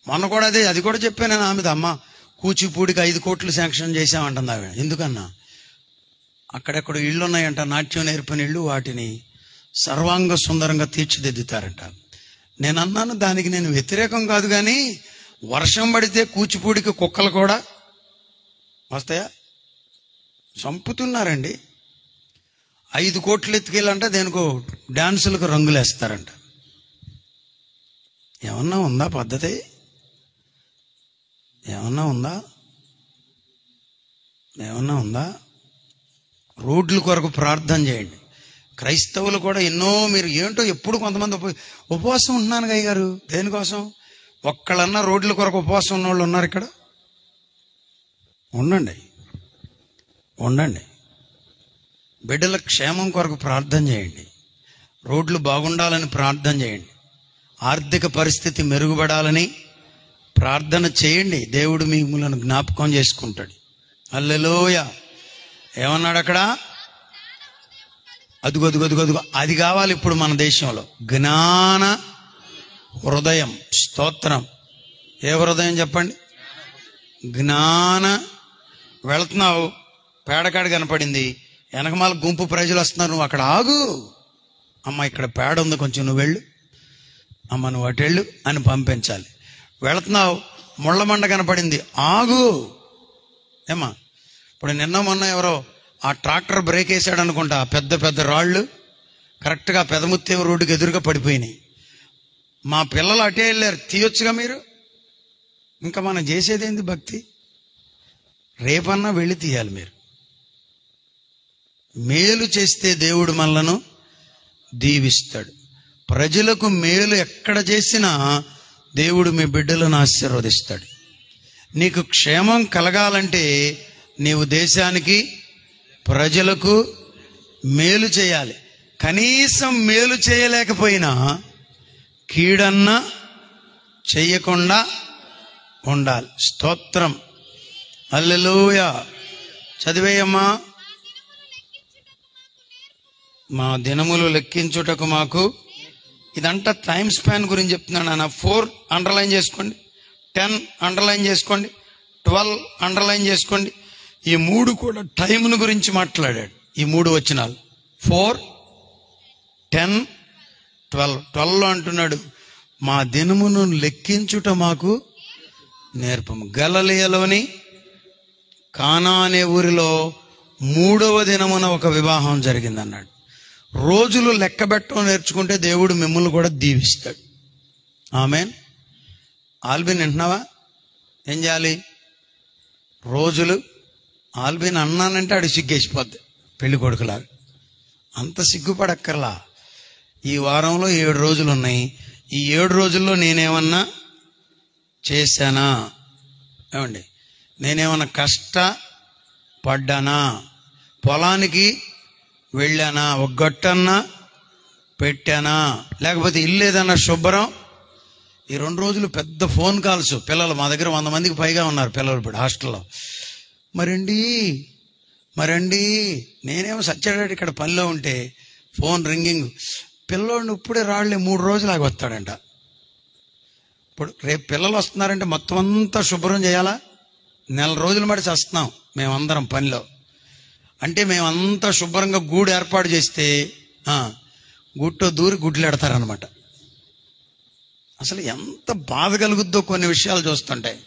మొన్న కూడా అది కూడా చెప్పాను నేను ఆమెది. అమ్మ కూచిపూడికి 5 కోట్లు శాంక్షన్ చేశామంటుంది ఆవిడ. ఎందుకన్నా? అక్కడెక్కడ ఇళ్ళు ఉన్నాయంట, నాట్యం నేర్పిన ఇళ్ళు, వాటిని సర్వాంగ సుందరంగా తీర్చిదిద్దుతారంట. నేను అన్నాను, దానికి నేను వ్యతిరేకం కాదు, కానీ వర్షం పడితే కూచిపూడికి కుక్కలు కూడా వస్తాయా? చంపుతున్నారండి. 5 కోట్లు ఎత్తుకెళ్ళంట దేనికో డాన్సులకు రంగులు వేస్తారంట. ఏమన్నా ఉందా పద్ధతి? ఏమన్నా ఉందా? రోడ్ల కొరకు ప్రార్థన చేయండి. క్రైస్తవులు కూడా ఎన్నో, మీరు ఏంటో ఎప్పుడు కొంతమంది ఉపవాసం ఉంటున్నాను గయ్య గారు, దేనికోసం? ఒక్కళ్ళన్నా రోడ్ల కొరకు ఉపవాసం ఉన్న వాళ్ళు ఉన్నారు ఇక్కడ? ఉండండి. బిడ్డల క్షేమం కొరకు ప్రార్థన చేయండి. రోడ్లు బాగుండాలని ప్రార్థన చేయండి. ఆర్థిక పరిస్థితి మెరుగుపడాలని ప్రార్థన చేయండి. దేవుడు మిమ్మల్ని జ్ఞాపకం చేసుకుంటాడు. హల్లెలూయా. ఏమన్నాడు అక్కడ? అదుగో అది కావాలి ఇప్పుడు మన దేశంలో. జ్ఞాన హృదయం. స్తోత్రం. ఏ హృదయం చెప్పండి? జ్ఞాన. వెళుతున్నావు, పేడకాడు కనపడింది, వెనకమాల గుంపు ప్రజలు వస్తున్నారు, నువ్వు అక్కడ ఆగు. అమ్మ ఇక్కడ పేడ ఉంది, కొంచెం నువ్వు వెళ్ళు, అమ్మ నువ్వు అటు వెళ్ళు అని పంపించాలి. వెళుతున్నావు, ముళ్ళమండ కనపడింది, ఆగు. ఏమ్మా, ఇప్పుడు నిన్న మొన్న ఎవరో ఆ ట్రాక్టర్ బ్రేక్ వేసాడు అనుకుంటా, పెద్ద పెద్ద రాళ్ళు కరెక్ట్గా పెదముత్తేవ రోడ్డుకి ఎదురుగా పడిపోయినాయి. మా పిల్లలు అటే వెళ్ళారు, తీయొచ్చుగా మీరు. ఇంకా మనం చేసేదేంది భక్తి? రేపన్నా వెళ్ళి తీయాలి మీరు. మేలు చేస్తే దేవుడు మనలను దీవిస్తాడు. ప్రజలకు మేలు ఎక్కడ చేసినా దేవుడు మీ బిడ్డలను ఆశీర్వదిస్తాడు. నీకు క్షేమం కలగాలంటే నీవు దేశానికి, ప్రజలకు మేలు చేయాలి. కనీసం మేలు చేయలేకపోయినా కీడన్నా చెయ్యకుండా ఉండాలి. స్తోత్రం. హల్లెలూయా. చదివేయమ్మా. మా దినములు లెక్కించుటకు మాకు. ఇదంతా టైం స్పాన్ గురించి చెప్తున్నాను నాన్న. 4 అండర్లైన్ చేసుకోండి, 10 అండర్లైన్ చేసుకోండి, 12 అండర్లైన్ చేసుకోండి. ఈ 3 కూడా టైంను గురించి మాట్లాడాడు. ఈ 3 వచనాలు 4, 10, 12. 12 అంటున్నాడు, మా దినమును లెక్కించుట మాకు నేర్పము. గలిలయలోని కానా అనే ఊరిలో 3వ దినమున ఒక వివాహం జరిగింది అన్నాడు. రోజులు లెక్కబెట్టడం నేర్చుకుంటే దేవుడు మిమ్మల్ని కూడా దీవిస్తాడు. ఆమేన్. ఆల్బిన్ వింటున్నావా? ఏం చేయాలి? రోజులు. ఆల్బిన్ అన్నానంటే ఆడు సిగ్గేసిపోద్ది, పెళ్లి కొడుకులాగా. అంత సిగ్గుపడక్కర్లా. ఈ వారంలో 7 రోజులు ఉన్నాయి. ఈ 7 రోజుల్లో నేనేమన్నా చేశానా? ఏమండి, నేనేమన్నా కష్టపడ్డానా? పొలానికి వెళ్ళానా? ఒక గట్టన్నా పెట్టానా? లేకపోతే ఇల్లు ఏదన్నా శుభ్రం? ఈ 2 రోజులు పెద్ద ఫోన్ కాల్స్. పిల్లలు మా దగ్గర 100 మందికి పైగా ఉన్నారు పిల్లలు ఇప్పుడు హాస్టల్లో. మరండి నేనేమో సత్యాడు ఇక్కడ పనిలో ఉంటే ఫోన్ రింగింగ్. పిల్లోడిని ఇప్పుడే రాళ్లే 3 రోజులాగా వస్తాడంట. ఇప్పుడు రేపు పిల్లలు వస్తున్నారంటే మొత్తం అంతా శుభ్రం చేయాలా? 4 రోజుల మడి చేస్తున్నాం మేమందరం పనిలో. అంటే మేమంతా శుభ్రంగా గూడు ఏర్పాటు చేస్తే గుట్టో దూరి గుడ్లు ఎడతారనమాట. అసలు ఎంత బాధ కలుగుద్దో కొన్ని విషయాలు చూస్తుంటాయి.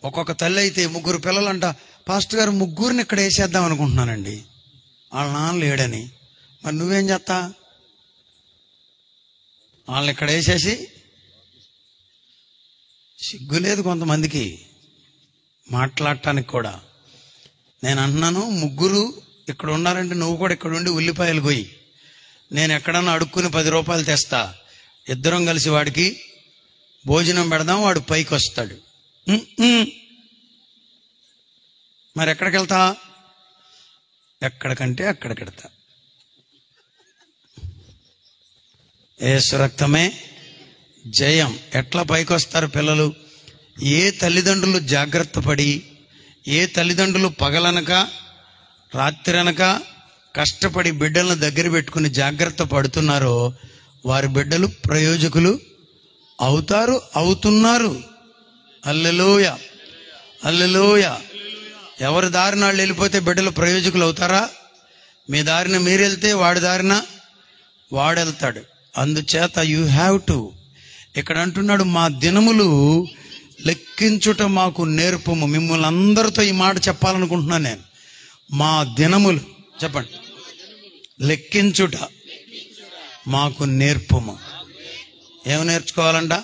ఒక్కొక్క తల్లి అయితే 3 పిల్లలంట, పాస్టర్ గారు 3 ఇక్కడ వేసేద్దాం అనుకుంటున్నానండి, వాళ్ళ నాన్న లేడని. మరి నువ్వేం చేస్తా? వాళ్ళని ఇక్కడ వేసేసి సిగ్గులేదు కొంతమందికి మాట్లాడటానికి కూడా. నేను అంటున్నాను, 3 ఇక్కడ ఉన్నారంటే నువ్వు కూడా ఇక్కడ ఉండి ఉల్లిపాయలు కొయ్యి, నేను ఎక్కడన్నా అడుక్కుని 10 రూపాయలు తెస్తా, ఇద్దరం కలిసి వాడికి భోజనం పెడదాం, వాడు పైకి వస్తాడు. మరి ఎక్కడికి వెళ్తా? ఎక్కడికంటే అక్కడికి వెళ్తా. యేసు రక్తమే జయం. ఎట్లా పైకి వస్తారు పిల్లలు? ఏ తల్లిదండ్రులు జాగ్రత్త పడి, ఏ తల్లిదండ్రులు పగలనక రాత్రనక కష్టపడి బిడ్డలను దగ్గర పెట్టుకుని జాగ్రత్త పడుతున్నారో వారి బిడ్డలు ప్రయోజకులు అవుతున్నారు. హల్లెలూయా, హల్లెలూయా. ఎవరి దారిన వాళ్ళు వెళ్ళిపోతే బిడ్డలు ప్రయోజకులు అవుతారా? మీ దారిన మీరు వెళ్తే వాడి దారిన వాడెళ్తాడు. అందుచేత యూ హ్యావ్ టు. ఇక్కడ అంటున్నాడు, మా దినములు లెక్కించుట మాకు నేర్పము. మిమ్మల్ని అందరితో ఈ మాట చెప్పాలనుకుంటున్నాను నేను. మా దినములు, చెప్పండి, లెక్కించుట మాకు నేర్పము. ఏమి నేర్చుకోవాలంట?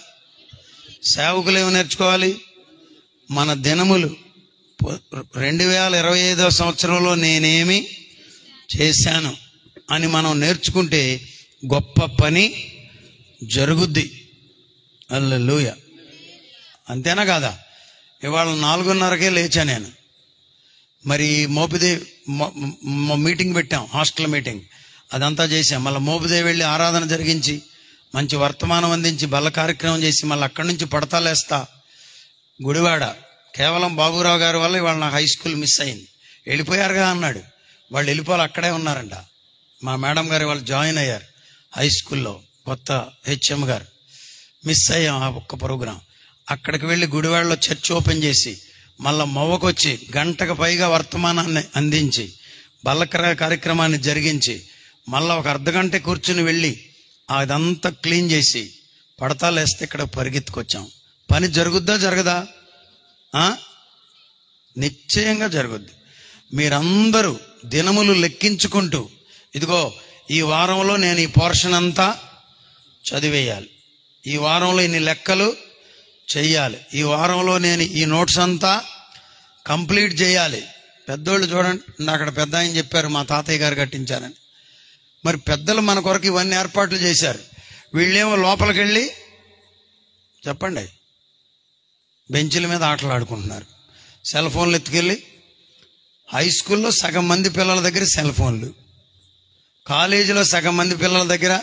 సేవకులు ఏమి నేర్చుకోవాలి? మన దినములు 2025 సంవత్సరంలో నేనేమి చేశాను అని మనం నేర్చుకుంటే గొప్ప పని జరుగుద్ది. హల్లెలూయా. అంతేనా కాదా? ఇవాళ 4:30కే లేచా నేను. మరి మోపిదేవి మీటింగ్ పెట్టాం, హాస్టల్ మీటింగ్, అదంతా చేశాం. మళ్ళీ మోపిదేవి వెళ్ళి ఆరాధన జరిగించి మంచి వర్తమానం అందించి బల్ల కార్యక్రమం చేసి మళ్ళీ అక్కడి నుంచి పడతాలేస్తా గుడివాడ. కేవలం బాబురావు గారి వల్ల ఇవాళ నాకు హై స్కూల్ మిస్ అయింది. వెళ్ళిపోయారుగా అన్నాడు. వాళ్ళు వెళ్ళిపోవాలి, అక్కడే ఉన్నారంట. మా మేడం గారు వాళ్ళు జాయిన్ అయ్యారు హై స్కూల్లో, కొత్త హెచ్ఎం గారు. మిస్ అయ్యాం ఆ ఒక్క ప్రోగ్రాం. అక్కడికి వెళ్ళి గుడివాడలో చర్చ్ ఓపెన్ చేసి మళ్ళా మొవ్వకొచ్చి గంటకు పైగా వర్తమానాన్ని అందించి బల్ల కార్యక్రమాన్ని జరిగించి మళ్ళా ఒక అర్ధగంట కూర్చుని వెళ్ళి అదంతా క్లీన్ చేసి పడతాలేస్తే ఇక్కడ పరిగెత్తుకొచ్చాం. పని జరుగుద్దా జరగదా? నిశ్చయంగా జరుగుద్ది. మీరందరూ దినములు లెక్కించుకుంటూ, ఇదిగో ఈ వారంలో నేను ఈ పోర్షన్ అంతా చదివేయాలి, ఈ వారంలో ఇన్ని లెక్కలు చెయ్యాలి, ఈ వారంలో నేను ఈ నోట్స్ అంతా కంప్లీట్ చేయాలి. పెద్దోళ్ళు చూడండి, అక్కడ పెద్ద ఆయన చెప్పారు మా తాతయ్య గారు కట్టించారని. మరి పెద్దలు మన కొరకు ఇవన్నీ ఏర్పాట్లు చేశారు. వీళ్ళేమో లోపలికి వెళ్ళి, చెప్పండి, బెంచ్ల మీద ఆటలు ఆడుకుంటున్నారు, సెల్ ఫోన్లు ఎత్తుకెళ్ళి. హై స్కూల్లో సగం మంది పిల్లల దగ్గర సెల్ ఫోన్లు, కాలేజీలో సగం మంది పిల్లల దగ్గర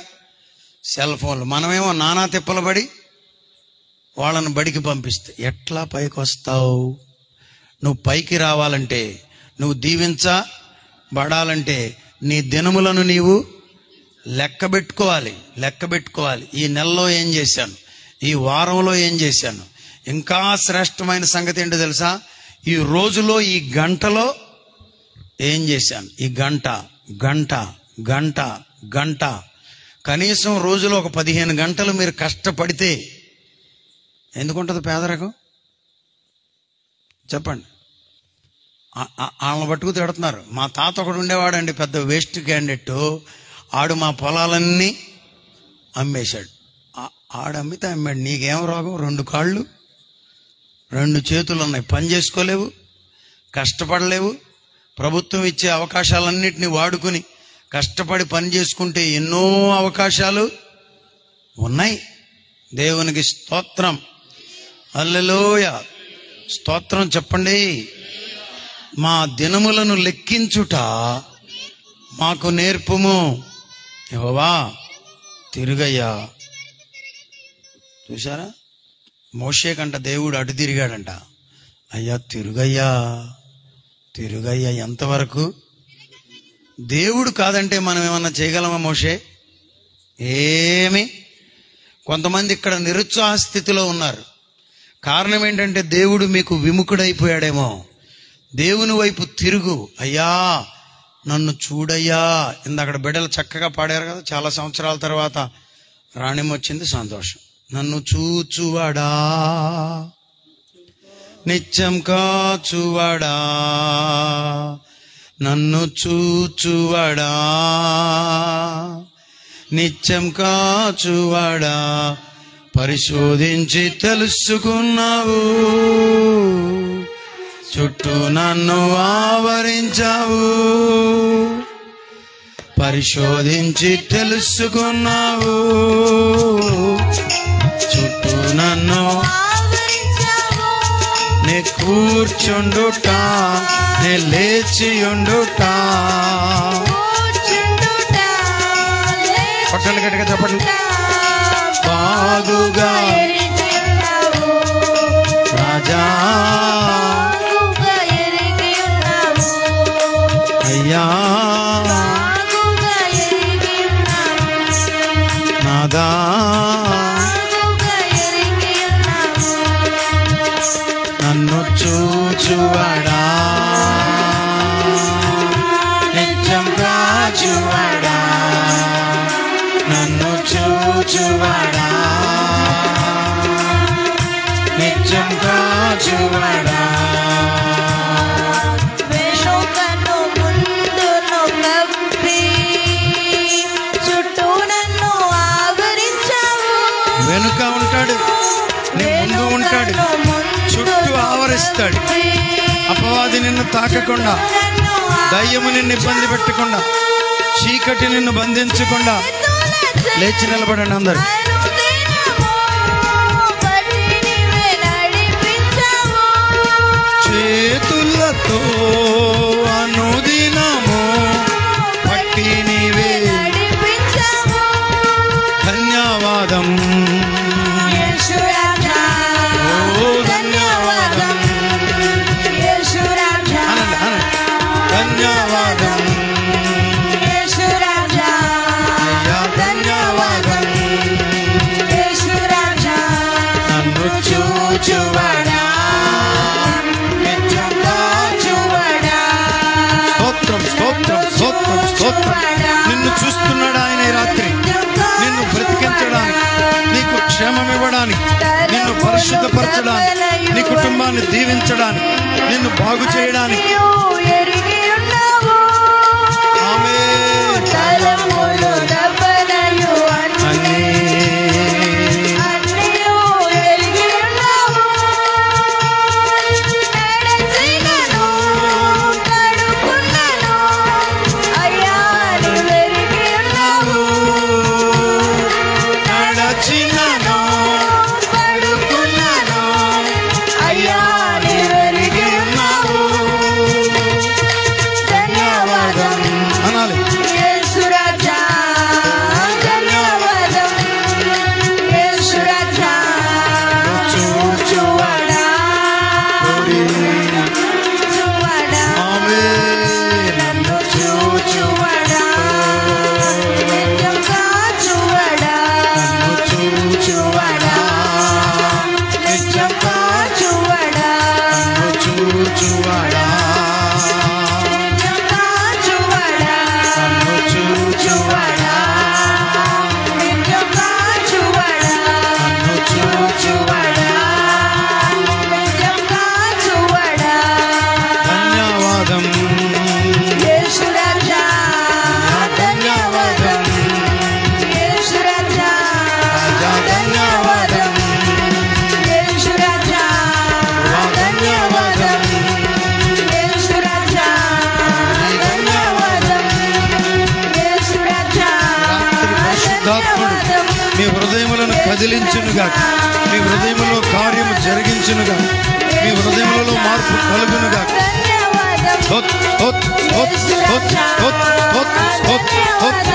సెల్ ఫోన్లు. మనమేమో నానా తిప్పలు పడి వాళ్ళని బడికి పంపిస్తే ఎట్లా పైకి వస్తావు? నువ్వు పైకి రావాలంటే, నువ్వు దీవించబడాలంటే నీ దినములను నీవు లెక్క పెట్టుకోవాలి. ఈ నెలలో ఏం చేశాను, ఈ వారంలో ఏం చేశాను. ఇంకా శ్రేష్టమైన సంగతి ఏంటో తెలుసా? ఈ రోజులో, ఈ గంటలో ఏం చేశాను. ఈ గంట కనీసం రోజులో ఒక 15 గంటలు మీరు కష్టపడితే ఎందుకుంటుంది పేదరికం? చెప్పండి. వాళ్ళని పట్టుకు తిడుతున్నారు. మా తాత ఒకడు ఉండేవాడండి, పెద్ద వేస్ట్ క్యాండిడేట్. ఆడు మా పొలాలన్నీ అమ్మేశాడు. ఆడమ్మితే అమ్మాడు. నీకేం రోగం? 2 కాళ్ళు 2 చేతులు ఉన్నాయి, పని చేసుకోలేవు, కష్టపడలేవు. ప్రభుత్వం ఇచ్చే అవకాశాలన్నిటినీ వాడుకుని కష్టపడి పని చేసుకుంటే ఎన్నో అవకాశాలు ఉన్నాయి. దేవునికి స్తోత్రం, హల్లెలూయా, స్తోత్రం చెప్పండి. మా దినములను లెక్కించుట మాకు నేర్పుము. యెహోవా తిరుగయ్యా. చూసారా, మోషే కంట దేవుడు అటు తిరిగాడంట. అయ్యా తిరుగయ్యా ఎంతవరకు? దేవుడు కాదంటే మనం ఏమన్నా చేయగలమా మోషే? ఏమి. కొంతమంది ఇక్కడ నిరుత్సాహ స్థితిలో ఉన్నారు. కారణం ఏంటంటే దేవుడు మీకు విముఖుడైపోయాడేమో. దేవుని వైపు తిరుగు. అయ్యా నన్ను చూడయ్యా. ఇందాక బిడ్డలు చక్కగా పాడారు కదా. చాలా సంవత్సరాల తర్వాత రాణిమ వచ్చింది, సంతోషం. నన్ను చూచువాడా, నిత్యం కాచువాడా, నన్ను చూచువాడా, నిత్యం కాచువాడా, పరిశోధించి తెలుసుకున్నావు, చుట్టూ నన్ను ఆవరించావు, పరిశోధించి తెలుసుకున్నావు, చుట్టూ నన్ను నే కూర్చుండుట, నే లేచియుండుట. పట్టండి గట్టిగా చెప్పండి. బాగుగా రాజా అయ్యా నాదా నన్ను చూచువాడా, నిత్యం కాచువాడా, నన్ను చూచువాడా, నిత్యం నిత్యం కాచువాడా. వెనుకను ముందును కప్పి చుట్టూ నన్ను ఆవరించావు. వెనుక ఉంటాడు, నీ ముందు ఉంటాడు, చుట్టూ ఆవరిస్తాడు. అపవాది నిన్ను తాకకుండా, దయ్యము నిన్ను ఇబ్బంది పెట్టకుండా, చీకటి నిన్ను బంధించకుండా. లేచి నిలబడండి అందరు. చేతులతో అనుదినము పట్టి నీవే ధన్యవాదం. ఓ ధన్యవాదం, అనండి అనండి. ధన్యవాదం అయ్యా, ధన్యవాదం. నన్ను చూచువాడా, నిత్యం కాచువాడా. స్తోత్రం స్తోత్రం స్తోత్రం స్తోత్రం. నిన్ను చూస్తున్నాడు ఆయన ఈ రాత్రి. నిన్ను బ్రతికించడానికి, నీకు క్షేమం ఇవ్వడానికి, నిన్ను పరిశుద్ధపరచడానికి, నీ కుటుంబాన్ని దీవించడానికి, నిన్ను బాగు చేయడానికి. మీ హృదయములను కదిలించునుగా, మీ హృదయములో కార్యము జరిగించునుగా, మీ హృదయములలో మార్పు కలుగునుగా. స్తోత్రం స్తోత్రం స్తోత్రం స్తోత్రం స్తోత్రం స్తోత్రం స్తోత్రం.